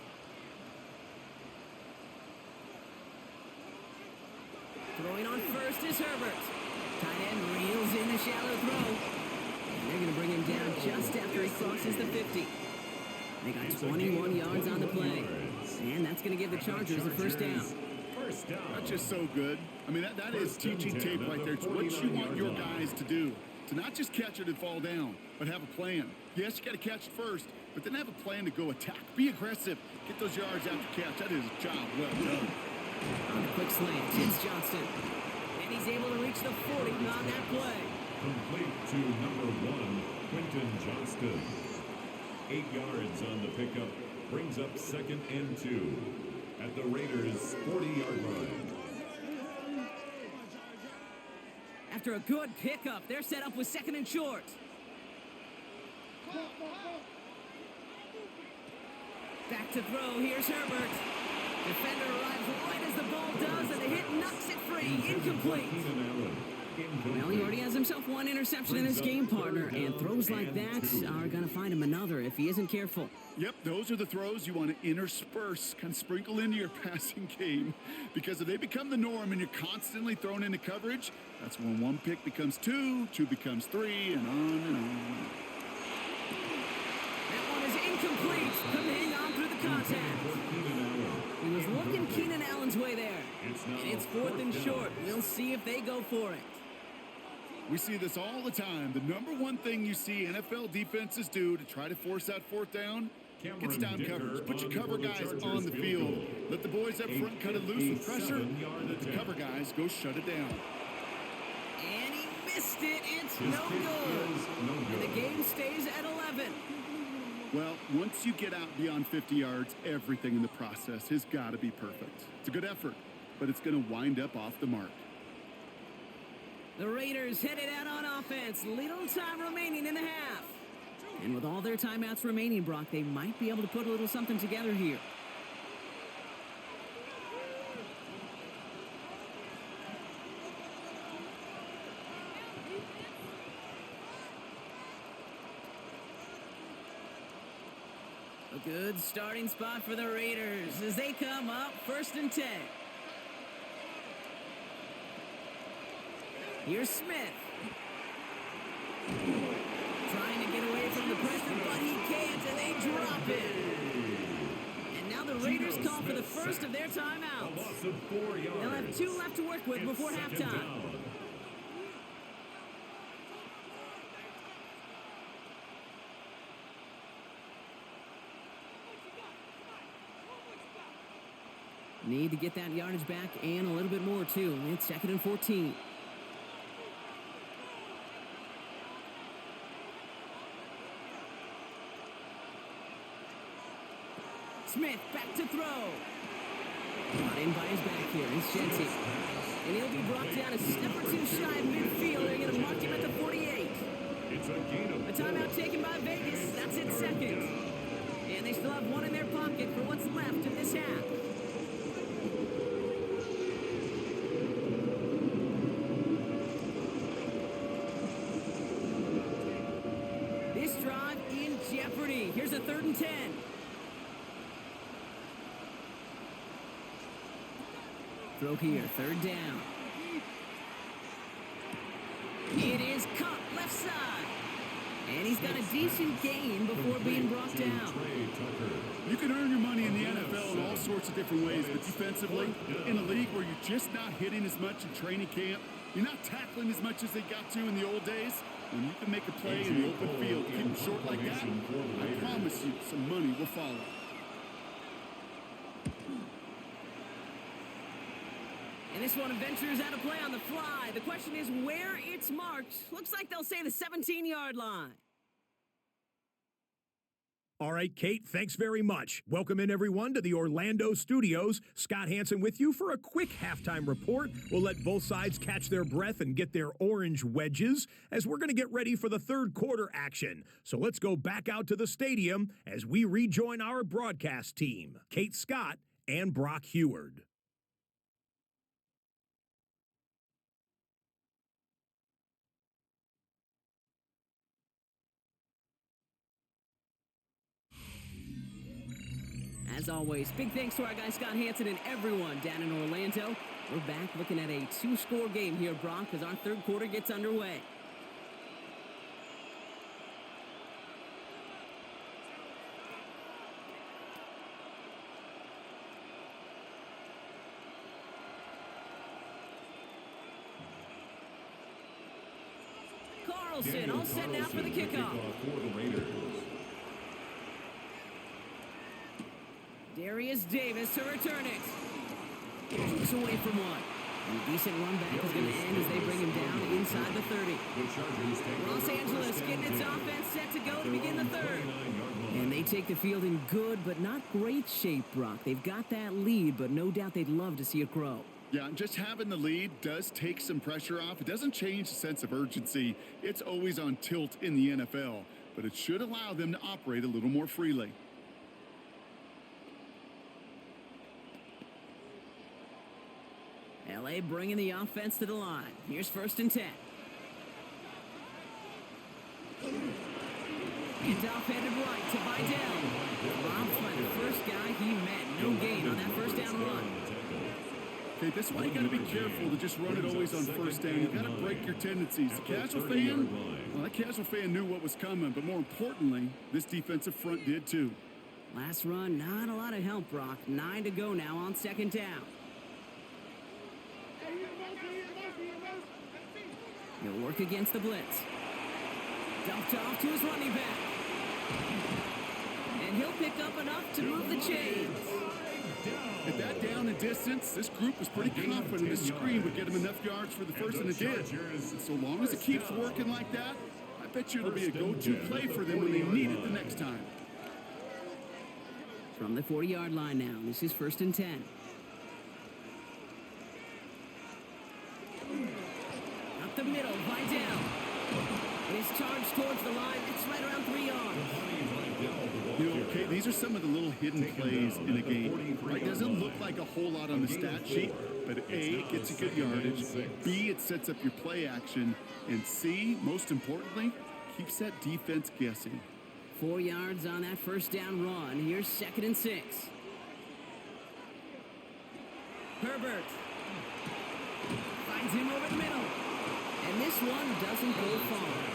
Throwing on first is Herbert. Tight end reels in the shallow throw. And they're going to bring him down just after he crosses the 50. They got 21 yards on the play. And that's going to give the Chargers a 1st down. That's just so good. I mean, that is teaching tape right there. It's what you want your guys to do. To not just catch it and fall down, but have a plan. Yes, you got to catch it first, but then have a plan to go attack. Be aggressive. Get those yards after catch. That is a job well done. On a quick slant, it's Johnston. And he's able to reach the 40 on that play. Complete to number 1, Quentin Johnston. 8 yards on the pickup. Brings up 2nd and 2 at the Raiders' 40-yard line. After a good pickup, they're set up with 2nd and short. Back to throw. Here's Herbert. Defender arrives right as the ball does, and the hit knocks it free. Incomplete. Well, he already has himself one interception in his game, partner, and throws like that are going to find him another if he isn't careful. Yep, those are the throws you want to intersperse, kind of sprinkle into your passing game, because if they become the norm and you're constantly thrown into coverage, that's when one pick becomes two, two becomes three, and on and on. That one is incomplete. Couldn't hang on through the contact. He was looking Keenan Allen's way there. And it's 4th and short. We'll see if they go for it. We see this all the time. The number one thing you see NFL defenses do to try to force that 4th down, it's down coverage. Put your cover guys on the field. Let the boys up front cut it loose with pressure. Let the cover guys go shut it down. And he missed it. It's no good. And the game stays at 11. Well, once you get out beyond 50 yards, everything in the process has got to be perfect. It's a good effort, but it's going to wind up off the mark. The Raiders headed out on offense. Little time remaining in the half. And with all their timeouts remaining, Brock, they might be able to put a little something together here. A good starting spot for the Raiders as they come up 1st and 10. Here's Smith. Trying to get away from the pressure, but he can't, and they drop it. And now the Raiders call for the first of their timeouts. They'll have 2 left to work with before halftime. Need to get that yardage back and a little bit more, too. It's 2nd and 14. Smith back to throw. Brought in by his back here. He's Shenty. And he'll be brought down a step or 2 shy of midfield. They're going to mark him at the 48. A timeout taken by Vegas. That's its 2nd. And they still have 1 in their pocket for what's left of this half. This drive in jeopardy. Here's a 3rd and 10. Throw here, 3rd down. It is caught left side. And he's got a decent gain before being brought down. You can earn your money in the NFL in all sorts of different ways, but defensively, in a league where you're just not hitting as much in training camp, you're not tackling as much as they got to in the old days, when you can make a play in the open field, keep them short like that, I promise you some money will follow. And this one ventures out of play on the fly. The question is where it's marked. Looks like they'll say the 17-yard line. All right, Kate, thanks very much. Welcome in, everyone, to the Orlando studios. Scott Hansen with you for a quick halftime report. We'll let both sides catch their breath and get their orange wedges as we're going to get ready for the 3rd quarter action. So let's go back out to the stadium as we rejoin our broadcast team, Kate Scott and Brock Heward. As always, big thanks to our guy Scott Hansen and everyone down in Orlando. We're back looking at a 2-score game here, Brock, as our 3rd quarter gets underway. Carlson all set now for the kickoff. Darius Davis to return it. Moves away from one. And a decent run back is going to end as they bring him down inside the 30. Los Angeles getting its offense set to go to begin the 3rd. And They take the field in good but not great shape, Brock. They've got that lead, but no doubt they'd love to see it grow. Yeah, and just having the lead does take some pressure off. It doesn't change the sense of urgency. It's always on tilt in the NFL, but it should allow them to operate a little more freely. LA bringing the offense to the line. Here's 1st and 10. Handoff headed right to Vidal. Robbed by the first guy he met. No gain on that 1st down run. Okay, this is why you got to be careful to just run it always on 1st down. You got to break your tendencies. The casual fan, well, that casual fan knew what was coming, but more importantly, this defensive front did too. Last run, not a lot of help, Brock. 9 to go now on 2nd down. He'll work against the blitz. Dumped off to his running back. And he'll pick up enough to move the chains. At that down and distance, this group was pretty confident this screen would get him enough yards for the 1st, and it did. And so long as it keeps working like that, I bet you it'll be a go-to play for them when they need it the next time. From the 40-yard line now, this is 1st and 10. Up the middle, Vidal. His charge towards the line, it's right around 3 yards. You know, okay, these are some of the little hidden plays in a game. Right? It doesn't look like a whole lot on the stat sheet, but A, it gets you good yardage, B, it sets up your play action, and C, most importantly, keeps that defense guessing. 4 yards on that 1st down run. Here's 2nd and 6. Herbert finds him over the middle. And this one doesn't go far.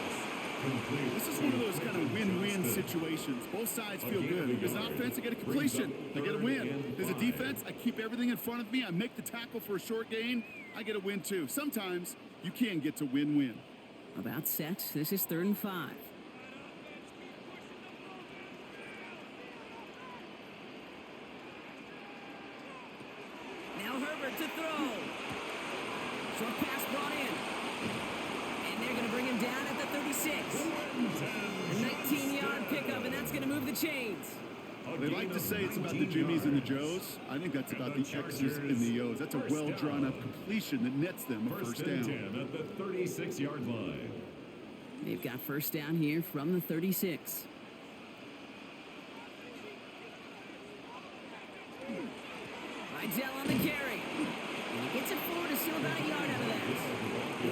This is one of those kind of win-win situations. Both sides feel good. There's an offense, I get a completion. I get a win. There's a defense, I keep everything in front of me. I make the tackle for a short gain. I get a win too. Sometimes you can get to win-win. About set. This is 3rd and 5. Now Herbert to throw. Short pass brought in. And they're going to bring him down at the 36. A 19-yard pickup, and that's going to move the chains. They like to say it's about the Jimmies and the Joes. I think that's about the X's and the O's. That's a well-drawn-up completion that nets them a 1st down. At the 36-yard line. They've got 1st down here from the 36. Vidal on the carry. And he gets it forward to steal about a yard out of that.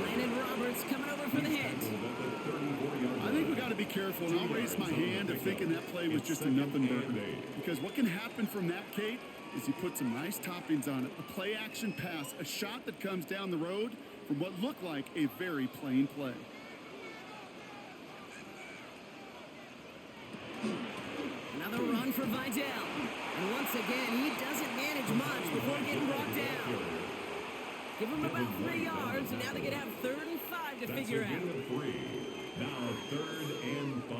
Landon Roberts coming over for the hit. I think we got to be careful, and I'll raise my hand of thinking that play was just a nothing burger. Because what can happen from that, Kate, is you put some nice toppings on it. A play-action pass, a shot that comes down the road from what looked like a very plain play. Another run for Vidal. And once again, he doesn't manage much before getting brought down. Give him about 3 yards, and now they can have 3rd and 5 to figure out. That's a gain of 3. Now 3rd and 5.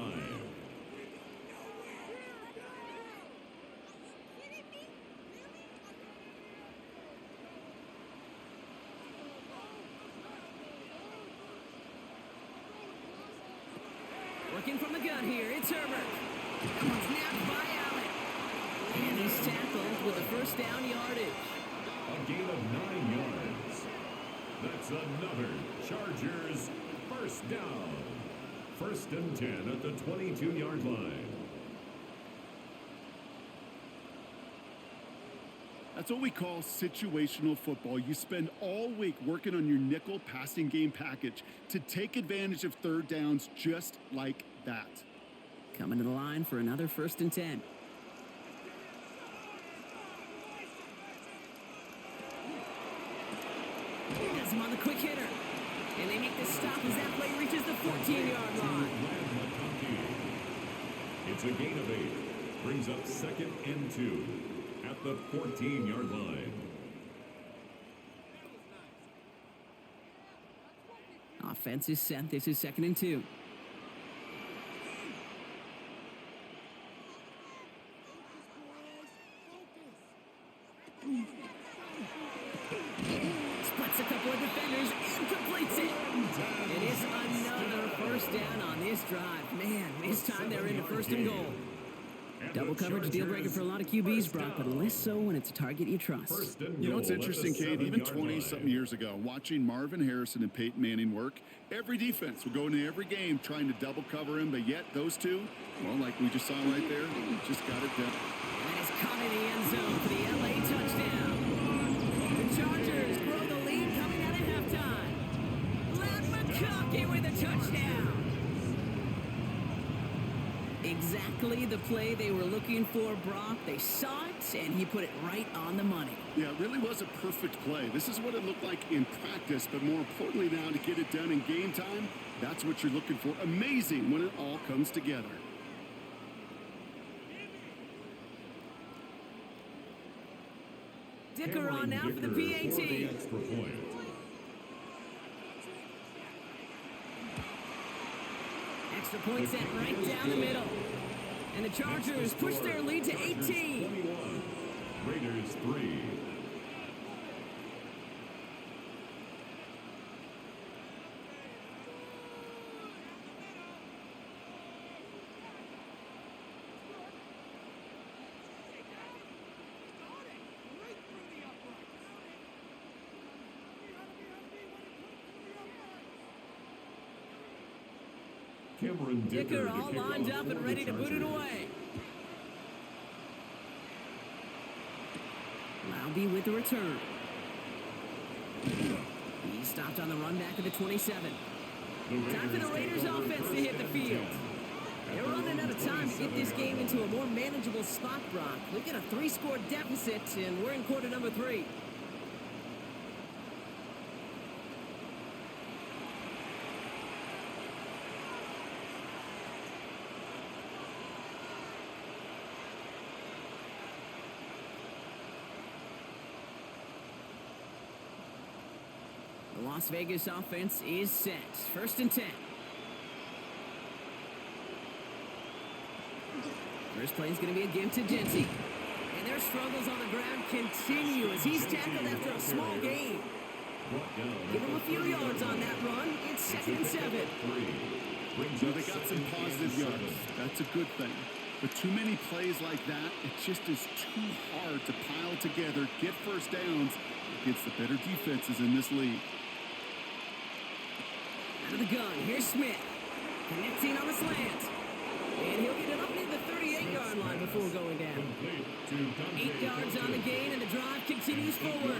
Working from the gun here, it's Herbert. That one's napped by Allen. And he's tackled with a 1st down yardage. A gain of 9 yards. That's another Chargers 1st down. 1st and 10 at the 22-yard line. That's what we call situational football. You spend all week working on your nickel passing game package to take advantage of 3rd downs just like that. Coming to the line for another 1st and 10. Has him on the quick hitter. And they make the stop as that play reaches the 14-yard line. It's a gain of 8. Brings up 2nd and 2 at the 14-yard line. Offense is set. This is 2nd and 2. Splits a couple of defenders and completes it. It is another 1st down on this drive. Man, this time they're into 1st and goal. Double coverage deal breaker for a lot of QBs, Brock, but less so when it's a target you trust. You know, it's interesting, Kate, even 20-something years ago, watching Marvin Harrison and Peyton Manning work, every defense would go into every game trying to double cover him, but yet those two, well, like we just saw right there, just got it done. And it's caught in the end zone for the LA touchdown. The Chargers grow the lead coming out of halftime. Len McConkey with a touchdown. Exactly the play they were looking for, Brock. They saw it, and he put it right on the money. Yeah, it really was a perfect play. This is what it looked like in practice, but more importantly now to get it done in game time, that's what you're looking for. Amazing when it all comes together. Dicker on now for the PAT. Extra point. Extra point sent right down the middle. And the Chargers push their lead to 18. 21. Raiders 3. Cameron Dicker all lined up and ready to boot it away. Laube with the return. He stopped on the run back of the 27. Time for the Raiders offense to hit the field. They're running out of time to get this game into a more manageable spot, Brock. We've got a 3-score deficit, and we're in quarter number 3. The Las Vegas offense is set. 1st and 10. First play is going to be a give to Genty. And their struggles on the ground continue as he's tackled after a small gain. Give him a few yards on that run. It's 2nd and 7. So they got some positive yards. That's a good thing. But too many plays like that, it just is too hard to pile together, get first downs against the better defenses in this league. Out of the gun, here's Smith. Connecting on the slant. And he'll get it up near the 38-yard line before going down. 8 yards on the gain, and the drive continues forward.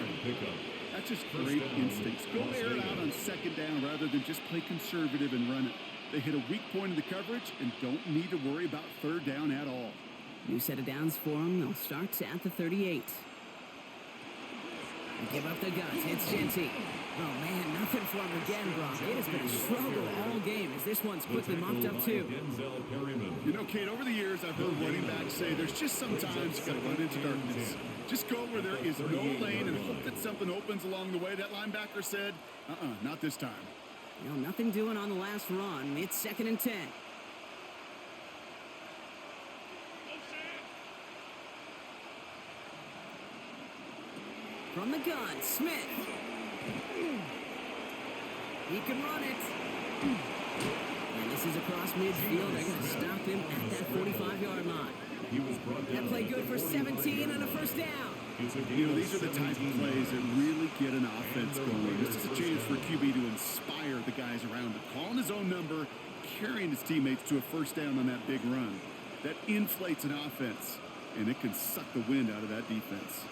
That's just great instincts. Go air it out on 2nd down rather than just play conservative and run it. They hit a weak point in the coverage and don't need to worry about 3rd down at all. New set of downs for them. They'll start at the 38. They give up the guns. It's Genty. Oh, man, nothing for him again, Brock. It has been a struggle all game as this one's quickly mopped up, too. You know, Kate, over the years, I've heard running backs say there's just sometimes you got to run into darkness. Just go where there is no lane and hope that something opens along the way. That linebacker said, not this time. You know, nothing doing on the last run. It's 2nd and 10. From the gun, Smith. He can run it. And this is across midfield. They're going to stop him at that 45-yard line. That play good for 17 and a 1st down. You know, these are the type of plays that really get an offense going. This is a chance for a QB to inspire the guys around him. Calling his own number, carrying his teammates to a 1st down on that big run. That inflates an offense, and it can suck the wind out of that defense.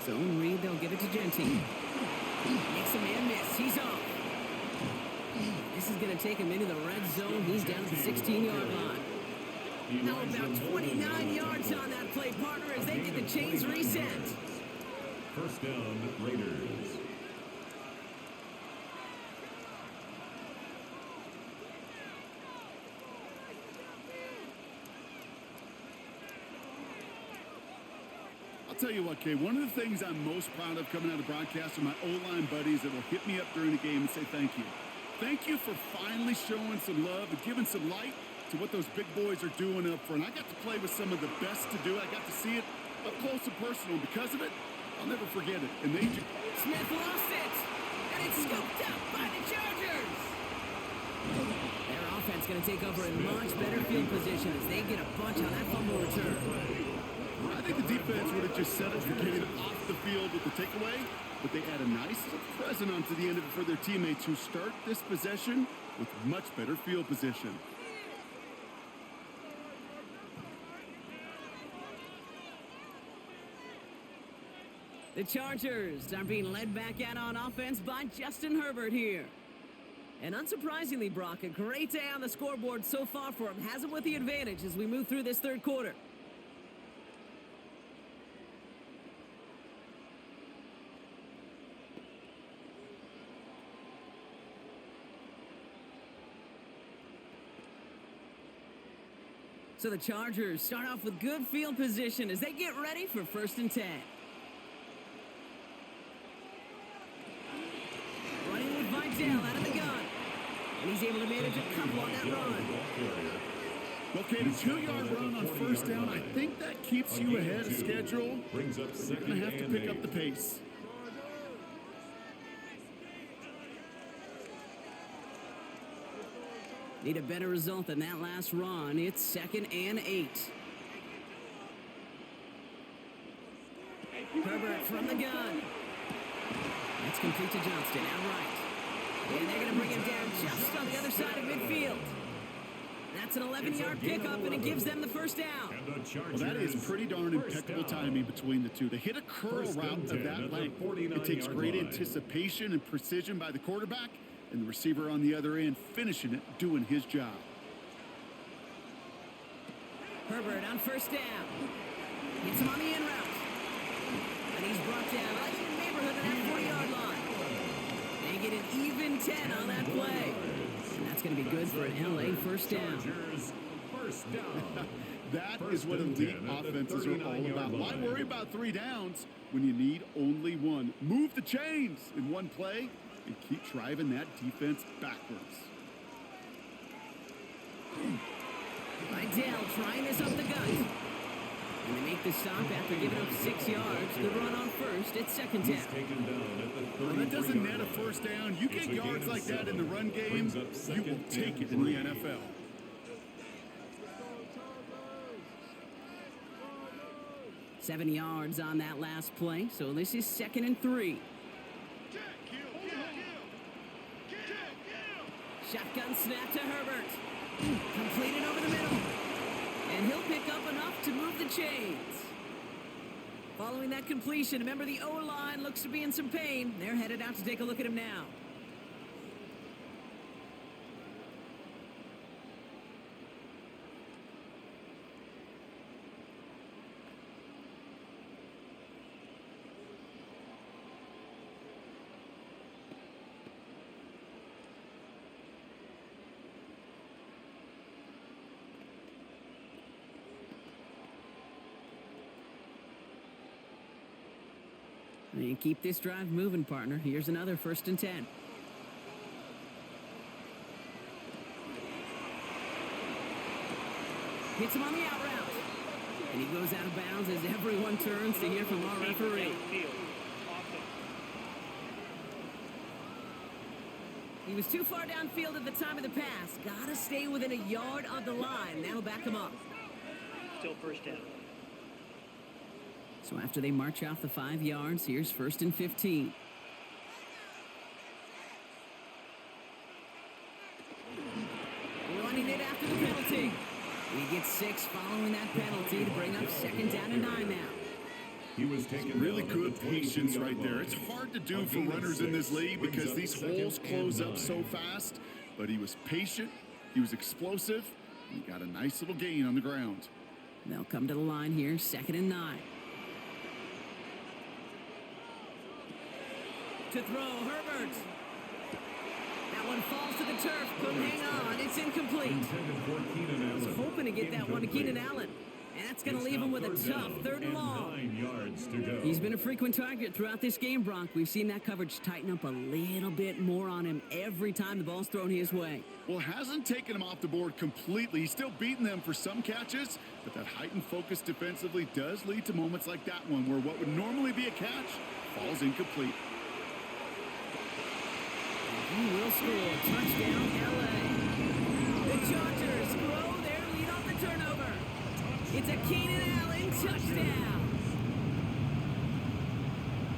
Zone read, they'll give it to Genty. Makes a man miss. He's off. This is going to take him into the red zone. He's down at the 16-yard line. Now about 29 yards on that play, partner, as they get the chains reset. 1st down, Raiders. I'll tell you what, Kay, one of the things I'm most proud of coming out of broadcast are my O-line buddies that will hit me up during the game and say thank you. Thank you for finally showing some love and giving some light to what those big boys are doing up front. I got to play with some of the best to do it. I got to see it up close and personal. Because of it, I'll never forget it. And they Smith lost it, and it's scooped up by the Chargers. Their offense going to take over in much better field position. bunch on that fumble return. I think the defense would have just settled for getting off the field with the takeaway, but they add a nice present onto the end of it for their teammates who start this possession with much better field position. The Chargers are being led back out on offense by Justin Herbert here. And unsurprisingly, Brock, a great day on the scoreboard so far for him. Has him with the advantage as we move through this third quarter. So the Chargers start off with good field position as they get ready for 1st and 10. Running with Vidal out of the gun. And he's able to manage a couple on that run. Okay, a 2-yard run on 1st down. I think that keeps you ahead of schedule. Brings up You're going to have to pick up the pace. Need a better result than that last run. It's 2nd and 8. Herbert from the gun. That's complete to Johnston, outright. And they're going to bring him down just on the other side of midfield. That's an 11-yard pickup, and it gives them the 1st down. Well, that is pretty darn impeccable timing between the two. To hit a curl route of that length, it takes great anticipation and precision by the quarterback, and the receiver on the other end finishing it, doing his job. Herbert on 1st down. Hits him on the in route. And he's brought down right in the neighborhood of that 40-yard line. They get an even 10 on that play. And that's going to be good for an LA 1st down. That is what elite offenses are all about. Why worry about 3 downs when you need only 1? Move the chains in one play and keep driving that defense backwards. Vidal trying this up the gut. And they make the stop after giving up 6 yards. Good run on 1st. It's 2nd down. Well, that doesn't net a 1st down. You get yards like that in the run game, you will take it in the NFL. Seven yards on that last play. So this is 2nd and 3. Shotgun snap to Herbert. Completed over the middle. And he'll pick up enough to move the chains. Following that completion, remember the O-line looks to be in some pain. They're headed out to take a look at him now. And keep this drive moving, partner. Here's another 1st and 10. Hits him on the out route. And he goes out of bounds as everyone turns to hear from our referee. He was too far downfield at the time of the pass. Gotta stay within a yard of the line. That'll back him up. Still 1st down. So after they march off the 5 yards, here's 1st and 15. Running it after the penalty. He gets 6 following that penalty to bring up 2nd down and 9 now. He was taking really good patience right there. It's hard to do for runners in this league because these holes close up so fast. But he was patient, he was explosive, and he got a nice little gain on the ground. They'll come to the line here, 2nd and 9. To throw, Herbert. That one falls to the turf. Couldn't hang on. It's incomplete. I was hoping to get that one to Keenan Allen. And that's going to leave him with a tough 3rd and long. 9 yards to go. He's been a frequent target throughout this game, Brock. We've seen that coverage tighten up a little bit more on him every time the ball's thrown his way. Well, hasn't taken him off the board completely. He's still beating them for some catches, but that heightened focus defensively does lead to moments like that one where what would normally be a catch falls incomplete. He will score. Touchdown, LA. The Chargers grow their lead off the turnover. It's a Keenan Allen touchdown.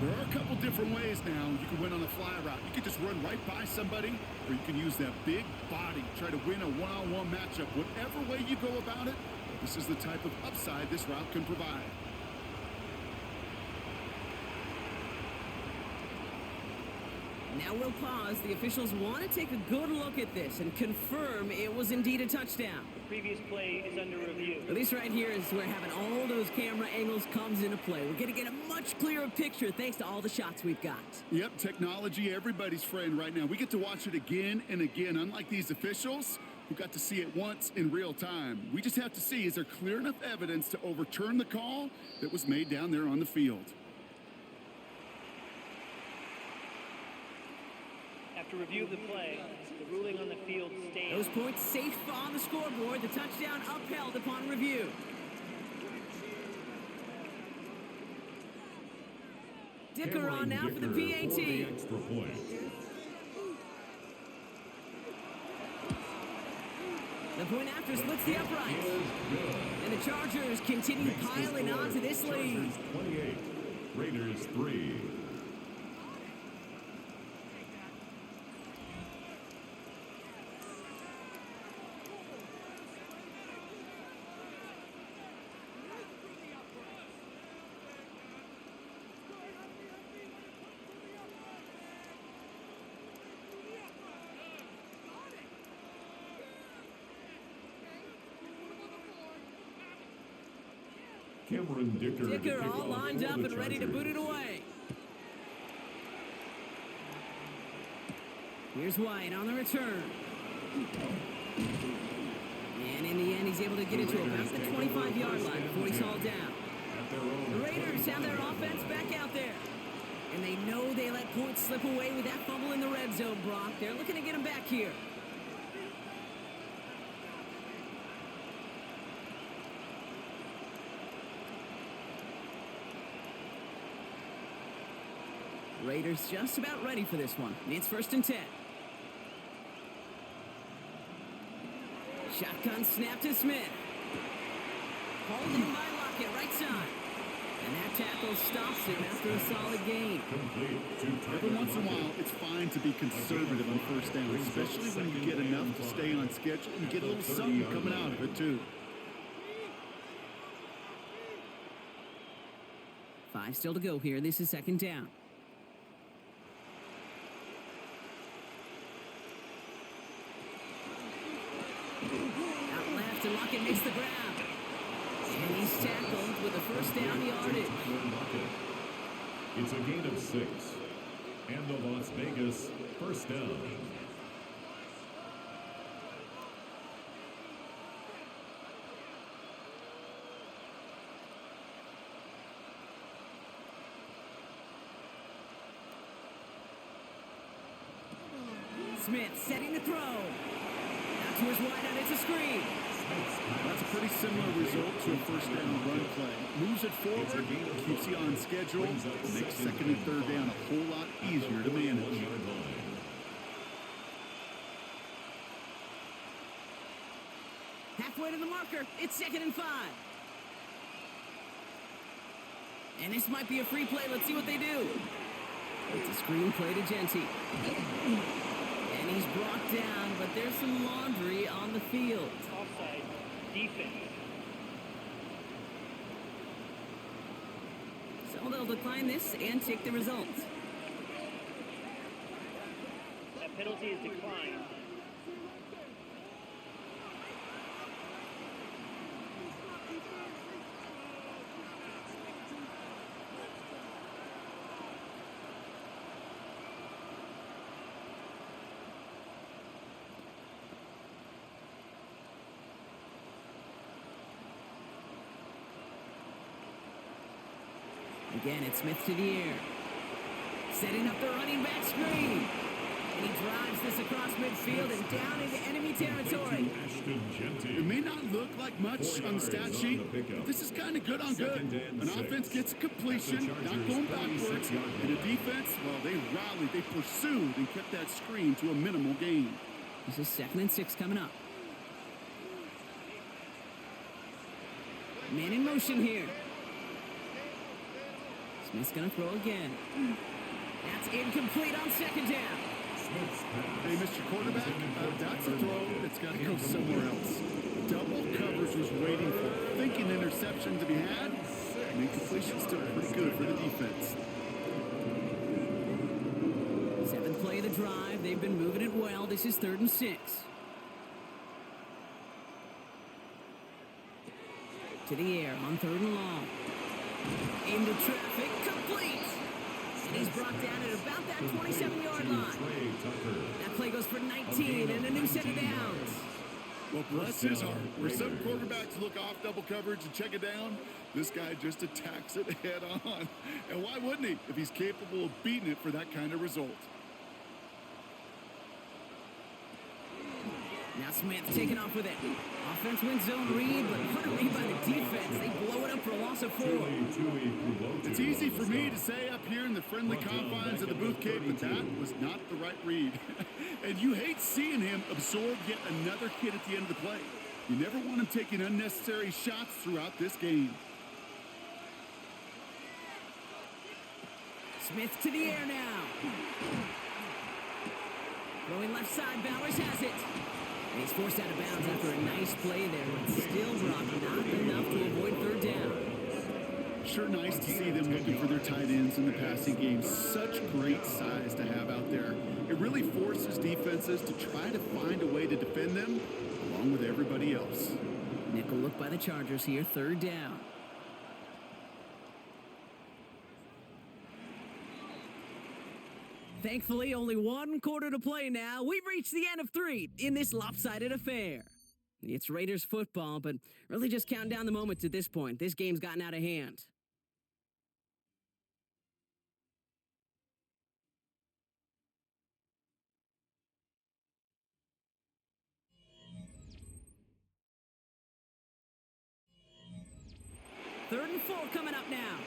There are a couple different ways now. You can win on a fly route. You can just run right by somebody, or you can use that big body, try to win a one-on-one matchup. Whatever way you go about it, this is the type of upside this route can provide. Now we'll pause. The officials want to take a good look at this and confirm it was indeed a touchdown. The previous play is under review. This right here is where having all those camera angles comes into play. We're going to get a much clearer picture thanks to all the shots we've got. Yep, technology, everybody's friend right now. We get to watch it again and again, unlike these officials who got to see it once in real time. We just have to see, is there clear enough evidence to overturn the call that was made down there on the field? After review of the play, the ruling on the field stands. Those points safe on the scoreboard. The touchdown upheld upon review. Dicker on now for the PAT. For the extra point. The point after splits the uprights. And the Chargers continue piling onto this lead. Chargers 28, Raiders 3. Cameron Dicker all lined up and ready to boot it away. Here's White on the return. And in the end, he's able to get it to about the 25-yard line before he's hauled down. The Raiders have their offense back out there. And they know they let points slip away with that fumble in the red zone, Brock. They're looking to get him back here. Raiders just about ready for this one. It's 1st and 10. Shotgun snap to Smith. Hauled in by Lockett, right side. And that tackle stops him after a solid gain. Every once in a while, it's fine to be conservative on 1st down, especially when you get enough to stay on schedule and get a little something coming out of it, too. 5 still to go here. This is 2nd down. Out left, and Lockett makes the grab. And he's tackled with a 1st down yardage. It's a gain of 6. And the Las Vegas 1st down. Smith setting the throw. Out to his wide out, it's a screen. That's a pretty similar result to a 1st down run play. Moves it forward, keeps you on schedule, makes 2nd and 3rd down a whole lot easier to manage. Halfway to the marker, it's 2nd and 5. And this might be a free play. Let's see what they do. It's a screen play to Genty. And he's brought down, but there's some laundry on the field. Offside. Defense. So they'll decline this and take the results. That penalty is declined. Again, it's Smith to the air. Setting up the running back screen. And he drives this across midfield and down into enemy territory. It may not look like much on the stat sheet, but this is kind of good on good. An offense gets a completion, not going backwards, and a defense, well, they rallied, they pursued, and kept that screen to a minimal gain. This is 2nd and 6 coming up. Man in motion here. Smith's going to throw again. That's incomplete on second down. Hey, Mr. Quarterback, that's a throw that's got to go somewhere else. Double coverage was waiting for, thinking interception to be had, and incompletion still pretty good for the defense. Seventh play of the drive. They've been moving it well. This is 3rd and 6. To the air on 3rd and long. Into traffic, complete. And he's brought down at about that 27-yard line. That play goes for 19 and a new set of downs. Well, bless his heart. Where some quarterbacks look off double coverage and check it down, this guy just attacks it head on. And why wouldn't he if he's capable of beating it for that kind of result? Now Smith taking off with it. Offense wins zone read, but what a read by the defense. They blow it up for a loss of 4. It's easy for me to say up here in the friendly confines of the Booth Cave, but that was not the right read. And you hate seeing him absorb yet another hit at the end of the play. You never want him taking unnecessary shots throughout this game. Smith to the air now. Going left side, Bowers has it. And he's forced out of bounds after a nice play there, but still dropped not enough to avoid 3rd down. Sure nice to see them looking for their tight ends in the passing game. Such great size to have out there. It really forces defenses to try to find a way to defend them, along with everybody else. Nickel look by the Chargers here, 3rd down. Thankfully, only 1 quarter to play now. We've reached the end of 3 in this lopsided affair. It's Raiders football, but really just counting down the moments at this point. This game's gotten out of hand. Third and 4 coming up now.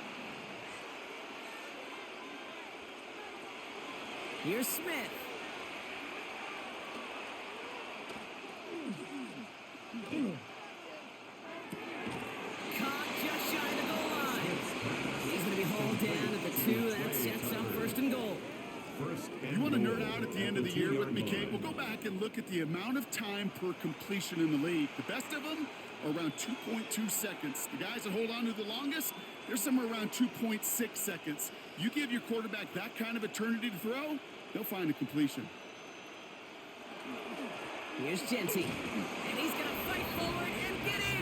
Here's Smith. Caught just shy of the goal line. He's going to be hauled down at the 2. That sets up 1st and goal. You want to nerd out at the end of the year with me, Kate? We'll go back and look at the amount of time per completion in the league. The best of them are around 2.2 seconds. The guys that hold on to the longest, they're somewhere around 2.6 seconds. You give your quarterback that kind of eternity to throw, they'll find a completion. Here's Genty. And he's going to fight forward and get in.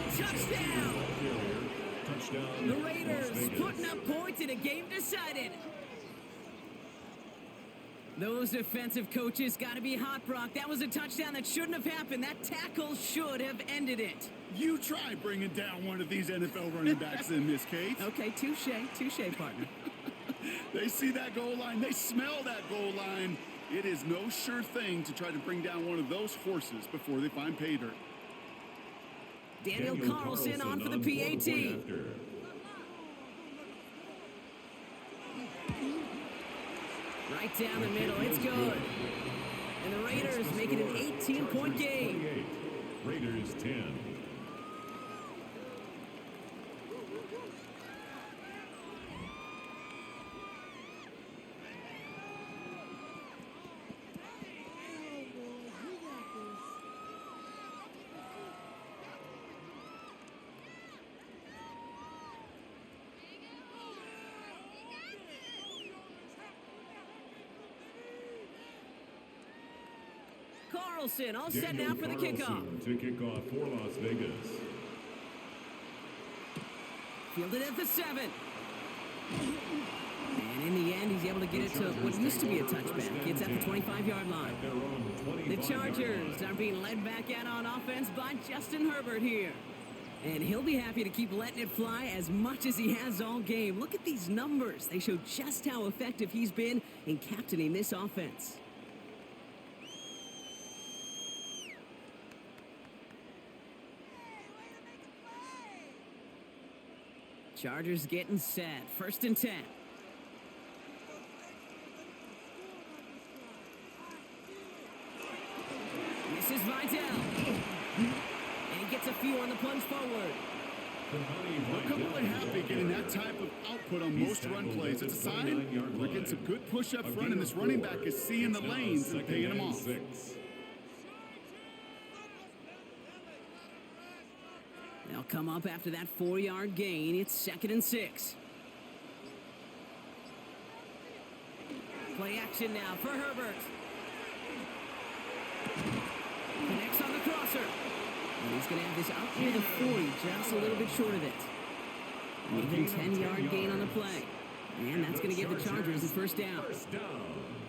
Touchdown. The Raiders putting up points in a game decided. Those defensive coaches got to be hot, Brock. That was a touchdown that shouldn't have happened. That tackle should have ended it. You try bringing down one of these NFL running backs in, Miss Kate. Okay, touche, partner. They see that goal line. They smell that goal line. It is no sure thing to try to bring down one of those horses before they find pay dirt. Daniel Carlson on for the PAT. Right down the middle, it's good. And the Raiders make it an 18-point game. Raiders 10. Carlson all set now for the kickoff. To kick off for Las Vegas. Fielded at the 7. And in the end, he's able to get it to what used to be a touchback. It's at the 25-yard line. The Chargers are being led back out on offense by Justin Herbert here. And he'll be happy to keep letting it fly as much as he has all game. Look at these numbers. They show just how effective he's been in captaining this offense. Chargers getting set. 1st and 10. This is Vidal. And he gets a few on the plunge forward. They'll come away happy getting that type of output on most run plays. It's a sign we're getting some good push up front, and this running back is seeing the lanes and paying them off. They'll come up after that 4-yard gain. It's 2nd and 6. Play action now for Herbert. Connects on the crosser. And he's going to have this out near the 40, just a little bit short of it. An even 10-yard gain on the play. And that's going to give the Chargers a first down.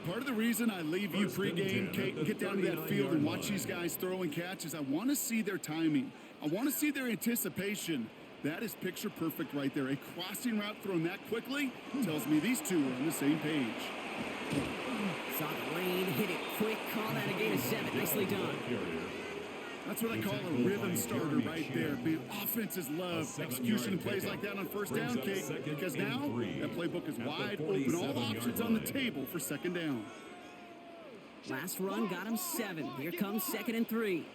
Part of the reason I leave you pregame, Kate, and get down to that field and watch these guys throw and catch is I want to see their timing. I want to see their anticipation. That is picture perfect right there. A crossing route thrown that quickly tells me these two are on the same page. Saw the lane, hit it quick, call that a gain of 7. Nicely done. That's what I call a rhythm starter right there. Man, offenses love execution and plays like that on first down, Kate, because now that playbook is wide open. All options on the table for 2nd down. Last run got him 7. Here comes 2nd and 3.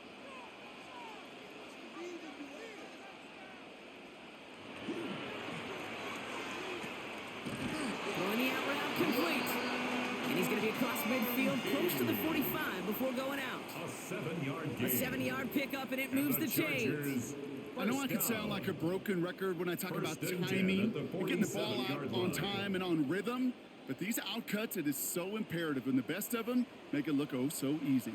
Throwing the out route complete. And he's going to be across midfield, close to the 45 before going out. A 7-yard gain. A 7-yard pickup, and it moves the chains. I know I can sound like a broken record when I talk about timing and getting the ball out on time and on rhythm, but these outcuts, it is so imperative, and the best of them make it look oh so easy.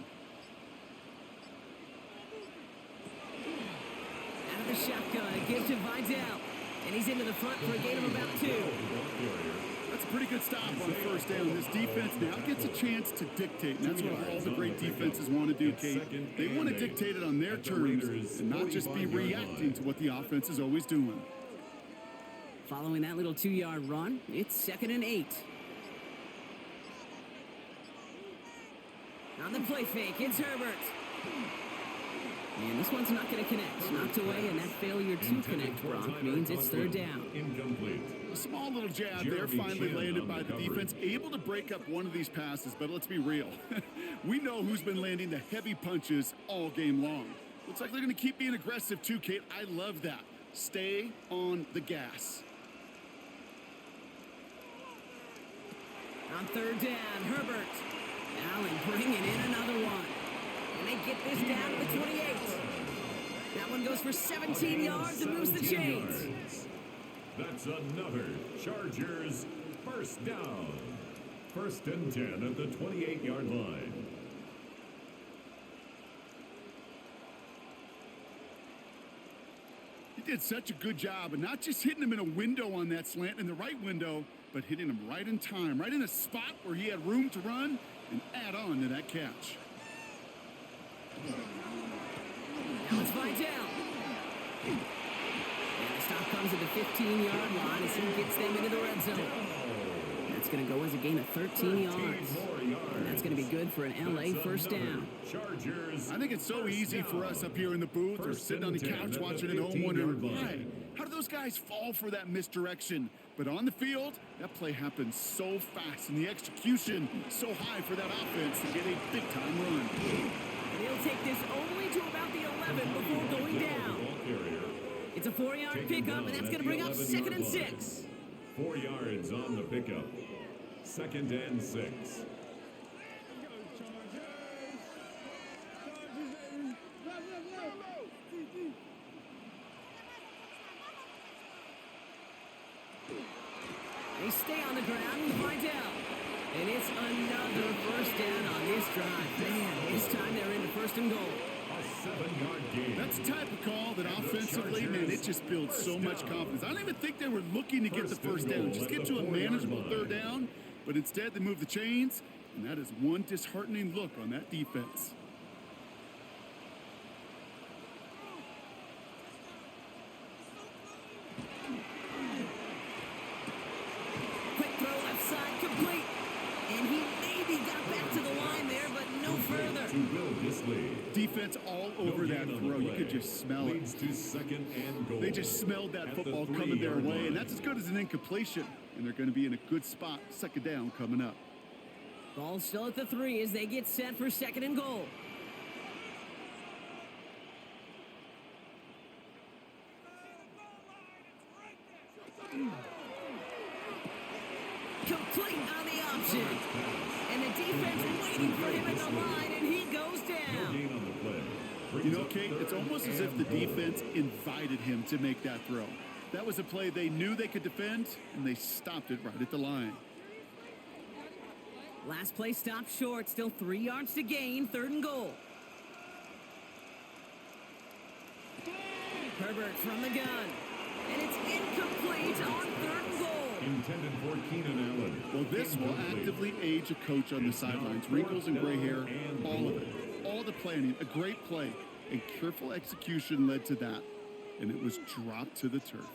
Out of the shotgun, it gives to Vidal. And he's into the front for a gain of about 2. That's a pretty good stop on first down. This defense now gets a chance to dictate, and that's what all the great defenses want to do, Kate. They want to dictate it on their terms and not just be reacting to what the offense is always doing. Following that little 2-yard run, it's 2nd and 8. On the play fake, it's Herbert. And this one's not going to connect. Knocked away, and that failure to connect, Brock, means it's 3rd down. Incomplete. A small little jab there, finally landed by the defense, able to break up one of these passes, but let's be real. We know who's been landing the heavy punches all game long. Looks like they're going to keep being aggressive too, Kate. I love that. Stay on the gas. On 3rd down, Herbert. Allen bringing in another one. And they get this down to the 28. That one goes for 17 yards and moves the chains. That's another Chargers first down. 1st and 10 at the 28-yard line. He did such a good job, and not just hitting him in a window on that slant, in the right window, but hitting him right in time, right in a spot where he had room to run and add on to that catch. Now it's Vidal. And the stop comes at the 15-yard line as he gets them into the red zone. That's going to go as a gain of 13 yards. And that's going to be good for an LA first down. I think it's so easy for us up here in the booth or sitting on the couch watching at home wondering, why? How do those guys fall for that misdirection? But on the field, that play happens so fast, and the execution so high for that offense to get a big-time run. And he'll take this only to about the 11 before going down. It's a 4-yard pickup, and that's going to bring up 2nd and 6. 4 yards on the pickup. 2nd and 6. They stay on the ground with Vidal. And it's another first down on this drive. Man, this time they're into 1st and goal. A 7-yard gain. That's the type of call that offensively, man, it just builds so much confidence. I don't even think they were looking to get the first down. Just get to a manageable 3rd down. But instead, they move the chains, and that is one disheartening look on that defense. Quick throw left side, complete. And he maybe got back to the line there, but no further. To build this lead. Defense all over that throw. You could just smell it. Leads to 2nd and goal. They just smelled that football coming their way, and that's as good as an incompletion. And they're going to be in a good spot, 2nd down coming up. Ball still at the 3 as they get set for 2nd and goal. Complete on the option. And the defense waiting for him at the line, and he goes down. You know, Kate, it's almost as if the defense invited him to make that throw. That was a play they knew they could defend, and they stopped it right at the line. Last play stopped short, still 3 yards to gain, 3rd and goal. Herbert from the gun. And it's incomplete on 3rd and goal. Intended for Keenan Allen. Well, this will actively age a coach on the sidelines. Wrinkles and gray hair, all of it. All the planning, a great play, and careful execution led to that. And it was dropped to the turf.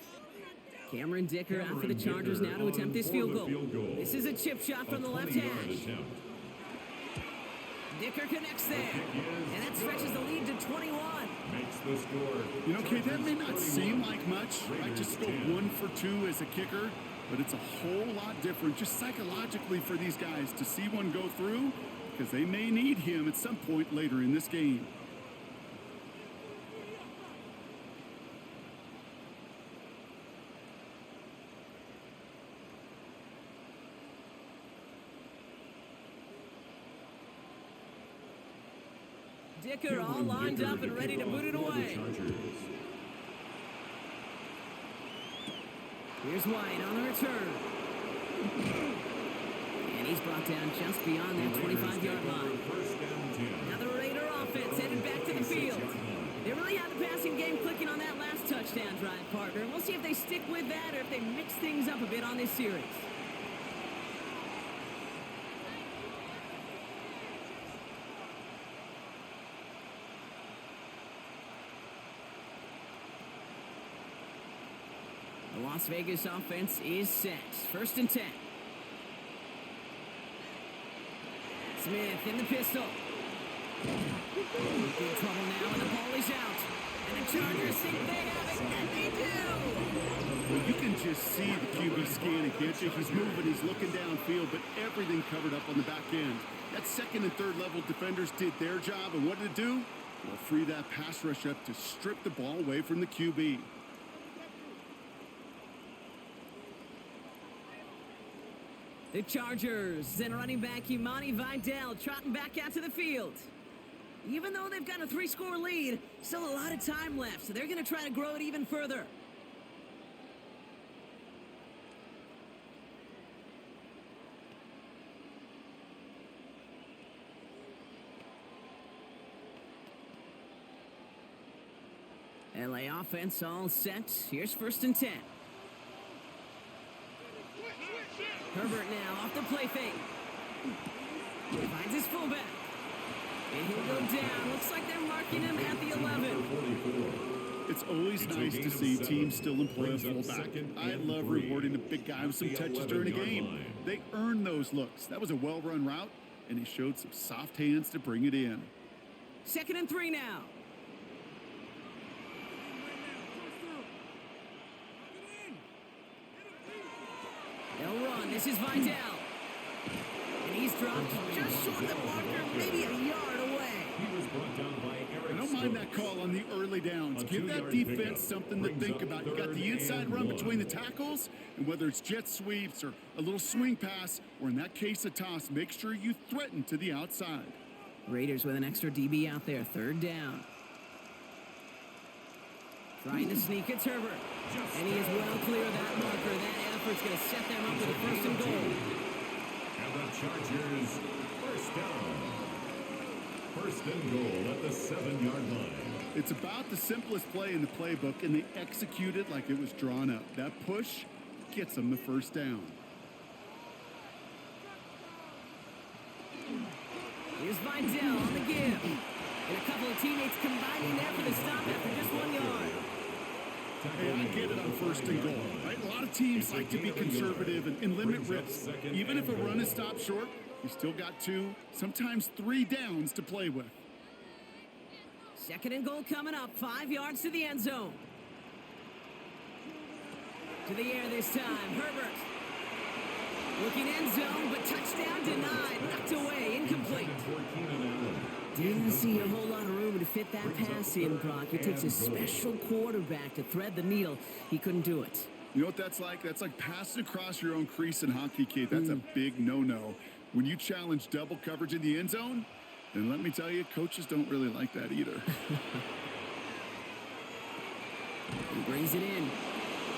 Cameron Dicker out for the Chargers now to attempt this field goal. This is a chip shot from the left hash. Dicker connects there. And that stretches the lead to 21. Makes the score. You know, Kate, that may not seem like much, right? Just go 1 for 2 as a kicker, but it's a whole lot different just psychologically for these guys to see one go through, because they may need him at some point later in this game. Dicker all lined up and ready to boot it away. Here's White on the return. And he's brought down just beyond that 25-yard line. Now the Raider offense headed back to the field. They really had the passing game clicking on that last touchdown drive, partner. And we'll see if they stick with that or if they mix things up a bit on this series. The Las Vegas offense is set. 1st and 10. Smith in the pistol. In trouble now, and the ball is out. And the Chargers think they have it, and they do. Well, you can just see the QB scanning, can't you? He's moving, he's looking downfield, but everything covered up on the back end. That 2nd and 3rd level defenders did their job, and what did it do? Well, free that pass rush up to strip the ball away from the QB. The Chargers and running back Imani Vidal trotting back out to the field. Even though they've got a 3-score lead, still a lot of time left, so they're going to try to grow it even further. LA offense all set. Here's 1st and 10. Herbert now off the play fake. Finds his fullback. And he'll go down. Looks like they're marking him at the 11. It's always nice to see teams still employ a fullback. I love rewarding a big guy with some touches during a game. They earn those looks. That was a well-run route, and he showed some soft hands to bring it in. 2nd and 3 now. They'll run. This is Vidal. And he's dropped just short of the marker, maybe a yard away. He was brought down by Eric. I don't mind that call on the early downs. Give that defense something to think about. You got the inside run between the tackles, and whether it's jet sweeps or a little swing pass, or in that case a toss, make sure you threaten to the outside. Raiders with an extra DB out there. 3rd down. Trying to sneak, it's Herbert. And he is well clear of that marker. That effort's going to set them up with a 1st and goal. And the Chargers, 1st down. 1st and goal at the 7-yard line. It's about the simplest play in the playbook, and they execute it like it was drawn up. That push gets them the 1st down. Here's Vidal on the give. And a couple of teammates combining there for the stop after just 1 yard. Hey, I get it on 1st and goal, right? A lot of teams like to be conservative and limit risk. Even if a run is stopped short, you still got 2, sometimes 3 downs to play with. 2nd and goal coming up. 5 yards to the end zone. To the air this time. Herbert. Looking end zone, but touchdown denied. Knocked away. Incomplete. Didn't see a whole lot of room to fit that pass in, Brock. It takes a special quarterback to thread the needle. He couldn't do it. You know what that's like? That's like passing across your own crease in hockey, Kate. That's a big no-no. When you challenge double coverage in the end zone, then let me tell you, coaches don't really like that either. He brings it in.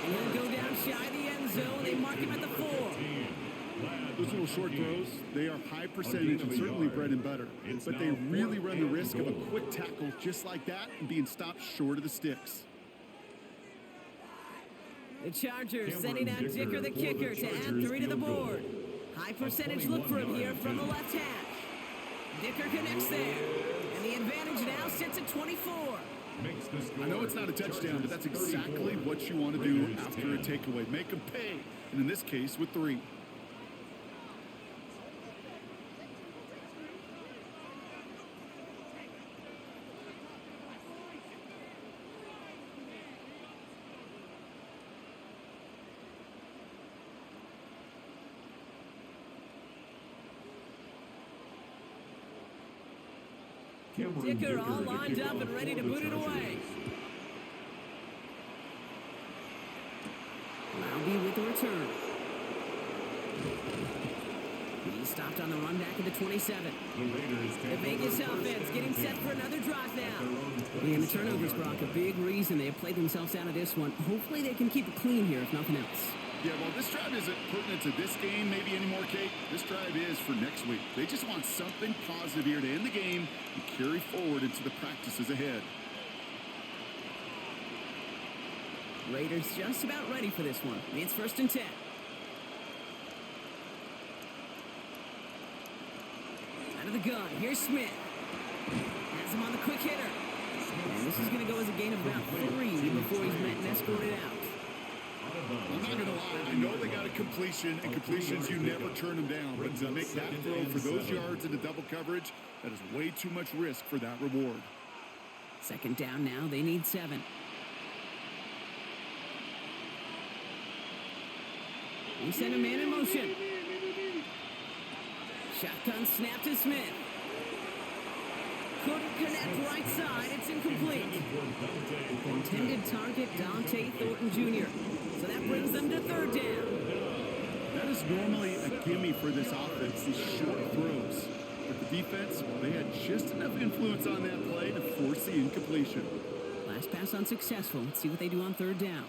And he'll go down shy of the end zone. They mark him at the 4. Those little short throws, they are high percentage and certainly bread and butter. But they really run the risk of a quick tackle just like that and being stopped short of the sticks. The Chargers sending out Dicker the kicker to add 3 to the board. High percentage look for him here from the left hash. Dicker connects there. And the advantage now sits at 24. I know it's not a touchdown, but that's exactly what you want to do after a takeaway. Make them pay, and in this case, with 3. Dicker all lined up and ready to boot it away. Malby with the return. He stopped on the run back at the 27. The Vegas offense getting set for another drive now. And the turnovers, Brock, a big reason they have played themselves out of this one. Hopefully they can keep it clean here, if nothing else. Yeah, well, this drive isn't pertinent to this game maybe anymore, Kate. This drive is for next week. They just want something positive here to end the game and carry forward into the practices ahead. Raiders just about ready for this one. It's 1st and 10. Out of the gun, here's Smith. Has him on the quick hitter. And this is going to go as a gain of about 3 before he's met and escorted out. I'm not going to lie. I know they got a completion, and completions, you never turn them down. But to make that throw for those yards into double coverage, that is way too much risk for that reward. 2nd down now. They need 7. He sent a man in motion. Shotgun snap to Smith. Couldn't connect right side. It's incomplete. Intended target, Dante Thornton Jr. So that brings them to 3rd down. That is normally a gimme for this offense, these short throws. But the defense, well, they had just enough influence on that play to force the incompletion. Last pass unsuccessful. Let's see what they do on 3rd down.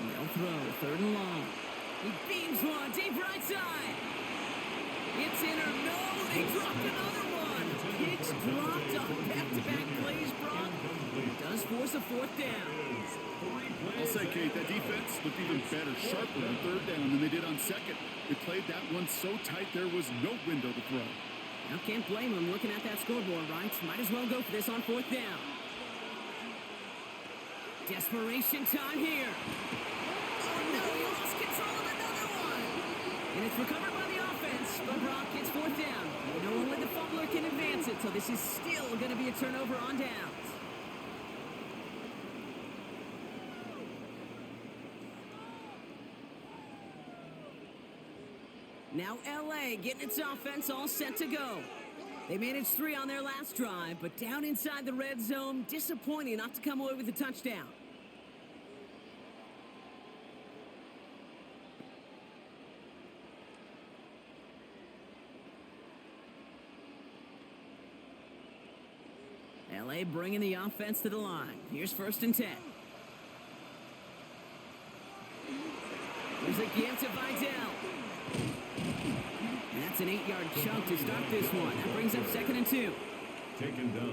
They'll throw, 3rd and long. He beams one, deep right side. It's in or no, they dropped another one. It's dropped on back-to-back plays, Brock. Does force a 4th down. I'll say, Kate, that defense looked even better, sharper on 3rd down than they did on 2nd. They played that one so tight there was no window to throw. Now can't blame them looking at that scoreboard, right? Might as well go for this on 4th down. Desperation time here. Oh no, he lost control of another one. And it's recovered by the offense, but Brock gets 4th down. You know only the fumbler can advance it, so this is still going to be a turnover on downs. Now LA getting its offense all set to go. They managed 3 on their last drive, but down inside the red zone, disappointing not to come away with a touchdown. LA bringing the offense to the line. Here's 1st and 10. There's a give to Vidal. That's an 8-yard chunk to start this one. That brings up 2nd and 2.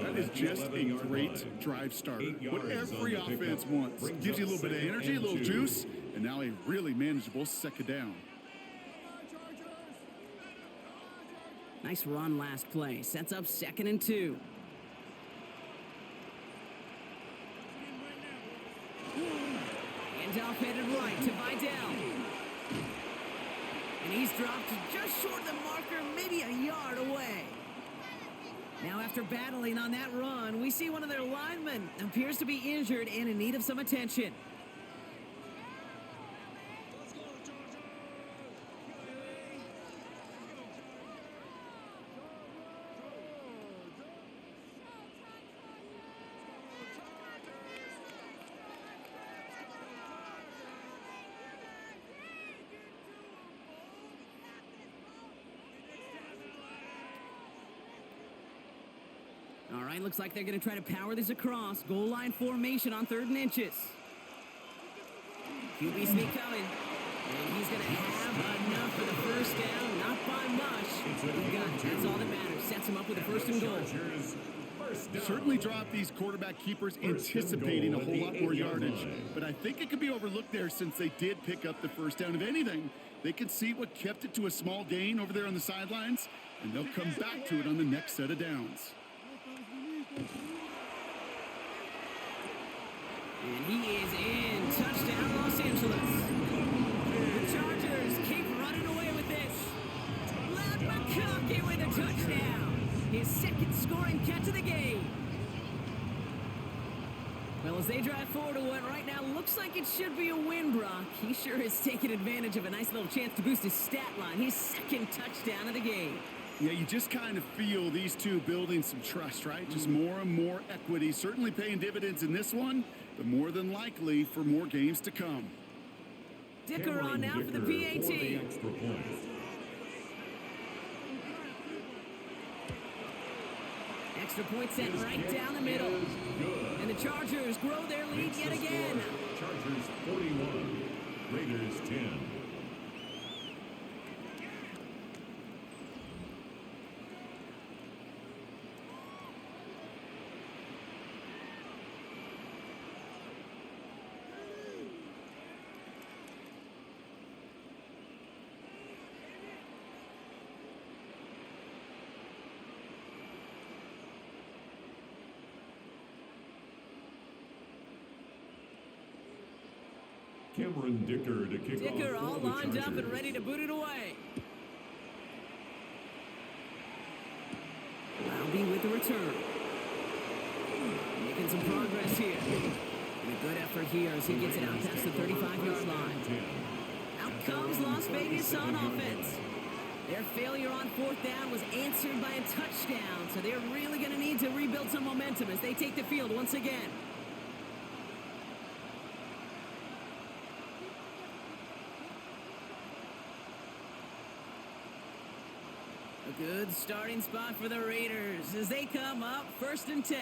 That is just a great drive starter. What every offense wants. Gives you a little bit of energy, a little juice, and now a really manageable 2nd down. Nice run last play. Sets up 2nd and 2. Handoff headed right to Vidal. And he's dropped just short of the marker, maybe a yard away. Now after battling on that run, we see one of their linemen appears to be injured and in need of some attention. right, looks like they're going to try to power this across. Goal line formation on 3rd and inches. QB sneak coming. And he's going to have enough for the first down. Not by much. He got it. That's all that matters. Sets him up with a 1st and goal. Certainly dropped these quarterback keepers anticipating a whole lot more yardage. But I think it could be overlooked there since they did pick up the first down. If anything, they could see what kept it to a small gain over there on the sidelines, and they'll come back to it on the next set of downs. And he is in. Touchdown, Los Angeles. The Chargers keep running away with this. Loud McConkey with a touchdown. His 2nd scoring catch of the game. Well, as they drive forward to what right now looks like it should be a win, Brock, he sure has taken advantage of a nice little chance to boost his stat line. His 2nd touchdown of the game. Yeah, you just kind of feel these two building some trust, right? Just more and more equity. Certainly paying dividends in this one, but more than likely for more games to come. Dicker on now for the PAT. Extra point sent right down the middle. And the Chargers grow their lead yet again. Chargers 41, Raiders 10. Cameron Dicker to kick off. Dicker all lined up and ready to boot it away. Albee with the return. Making some progress here. And a good effort here as he gets it out past the 35-yard line. Out comes Las Vegas on offense. Their failure on 4th down was answered by a touchdown, so they're really going to need to rebuild some momentum as they take the field once again. A good starting spot for the Raiders as they come up 1st and 10.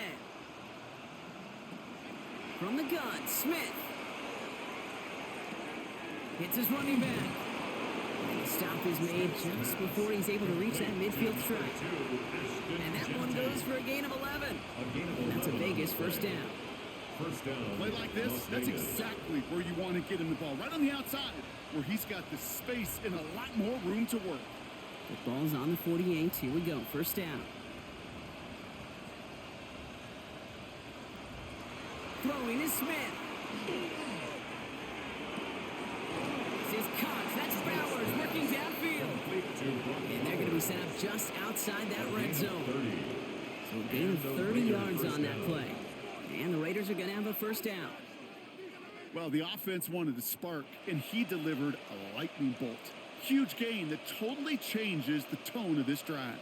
From the gun, Smith. Hits his running back. And the stop is made just before he's able to reach that midfield strike. And that one goes for a gain of 11. And that's a Vegas 1st down. Play like this, that's exactly where you want to get him the ball. Right on the outside, where he's got the space and a lot more room to work. The ball's on the 48. Here we go. 1st down. Throwing is Smith. This is Cox. That's Bowers working downfield. And they're going to be set up just outside that red zone. So a gain of 30 yards on that play. And the Raiders are going to have a 1st down. Well, the offense wanted to spark, and he delivered a lightning bolt. Huge gain that totally changes the tone of this drive.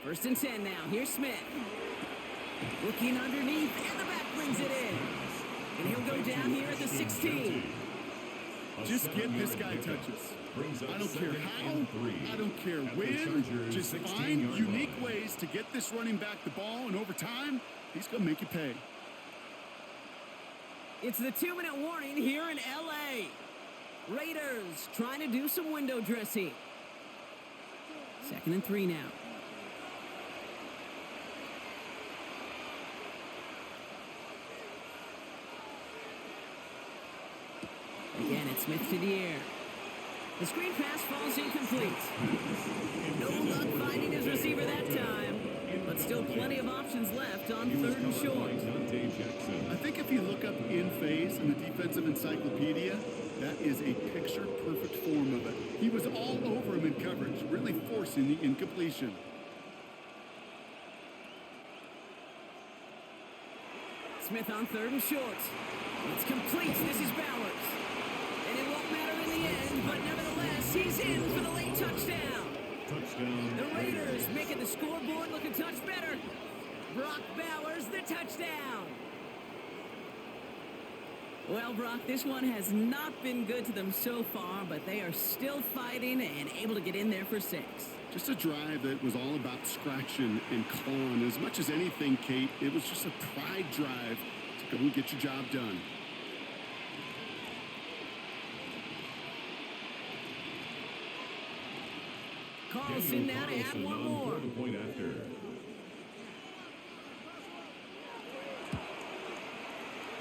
1st and 10 now. Here's Smith. Looking underneath, and the back brings it in. And he'll go down here at the 16. Just get this guy touches. I don't care how, I don't care when. Just find unique ways to get this running back the ball, and over time, he's going to make you pay. It's the 2-minute warning here in L.A. Raiders trying to do some window dressing. 2nd and 3 now. Again, it's Smith to the air. The screen pass falls incomplete. No luck finding his receiver that time. But still plenty of options left on 3rd and short. I think if you look up in phase in the defensive encyclopedia, that is a picture-perfect form of it. He was all over him in coverage, really forcing the incompletion. Smith on 3rd and short. It's complete. This is Bowers. And it won't matter in the end, but nevertheless, he's in for the late touchdown. The Raiders making the scoreboard look a touch better. Brock Bowers, the touchdown. Well, Brock, this one has not been good to them so far, but they are still fighting and able to get in there for 6. Just a drive that was all about scratching and clawing. As much as anything, Kate, it was just a pride drive to go and get your job done. Carlson now to add one more. The point after.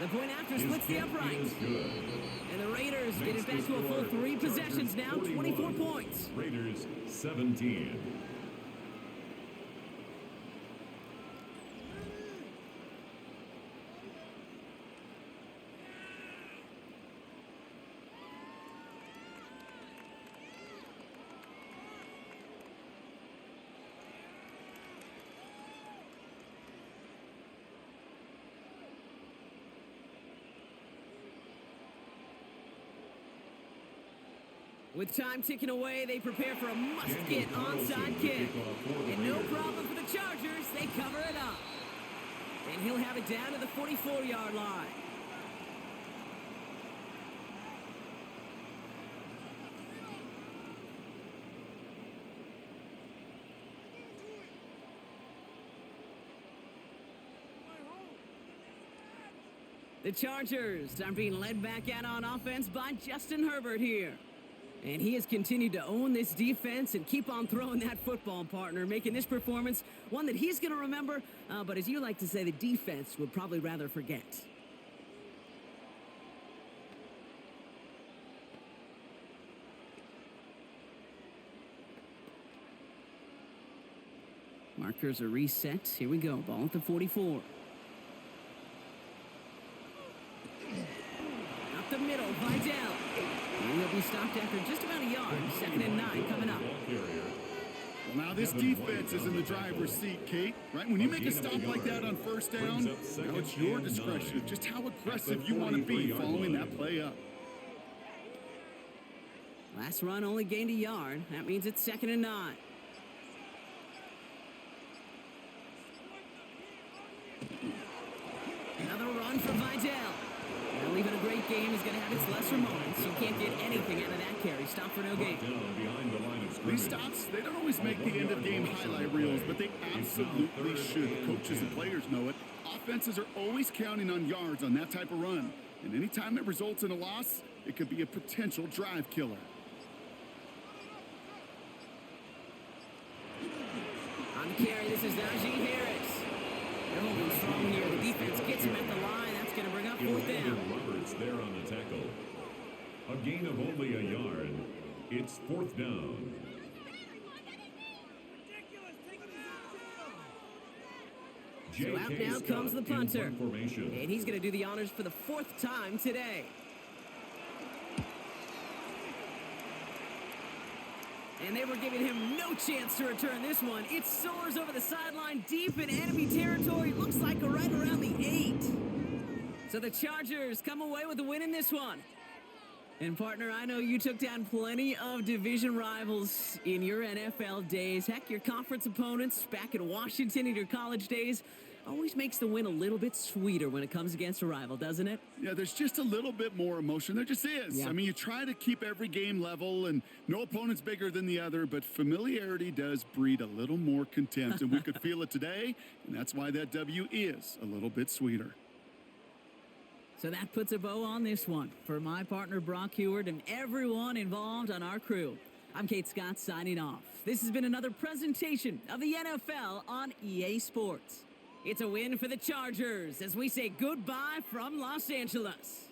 The point after splits the upright. And the Raiders get it back to a full 3 possessions now, 24 points. Raiders 17. With time ticking away, they prepare for a must-get onside kick. And no problem for the Chargers. They cover it up. And he'll have it down to the 44-yard line. The Chargers are being led back out on offense by Justin Herbert here. And he has continued to own this defense and keep on throwing that football, partner, making this performance one that he's going to remember, but as you like to say, the defense would probably rather forget. Markers are reset. Here we go. Ball at the 44. Up the middle, Vidal. And he'll be stopped after just about a yard. 2nd and 9 coming up. Well, now this defense is in the driver's seat, Kate. Right? When you make a stop like that on 1st down, now it's your discretion of just how aggressive you want to be following that play up. Last run only gained a yard. That means it's 2nd and 9. Another run for Vidal. Well, even a great game is going to have its lesser moments. You can't get anything out of that carry. Stop for no gain. These stops, they don't always make the end-of-game highlight reels, but they absolutely should. Coaches and players know it. Offenses are always counting on yards on that type of run. And anytime it results in a loss, it could be a potential drive killer. On the carry, this is Najee Harris. They're holding strong here. The defense gets him at the line. That's going to bring up 4th down. Roberts there on the tackle. A gain of only a yard. It's 4th down. So out now comes the punter. And he's going to do the honors for the 4th time today. And they were giving him no chance to return this one. It soars over the sideline deep in enemy territory. Looks like right around the 8. So the Chargers come away with a win in this one. And partner, I know you took down plenty of division rivals in your NFL days. Heck, your conference opponents back in Washington in your college days always makes the win a little bit sweeter when it comes against a rival, doesn't it? Yeah, there's just a little bit more emotion. There just is. Yeah. I mean, you try to keep every game level, and no opponent's bigger than the other, but familiarity does breed a little more contempt, and we could feel it today, and that's why that W is a little bit sweeter. So that puts a bow on this one. For my partner, Brock Heward, and everyone involved on our crew, I'm Kate Scott signing off. This has been another presentation of the NFL on EA Sports. It's a win for the Chargers as we say goodbye from Los Angeles.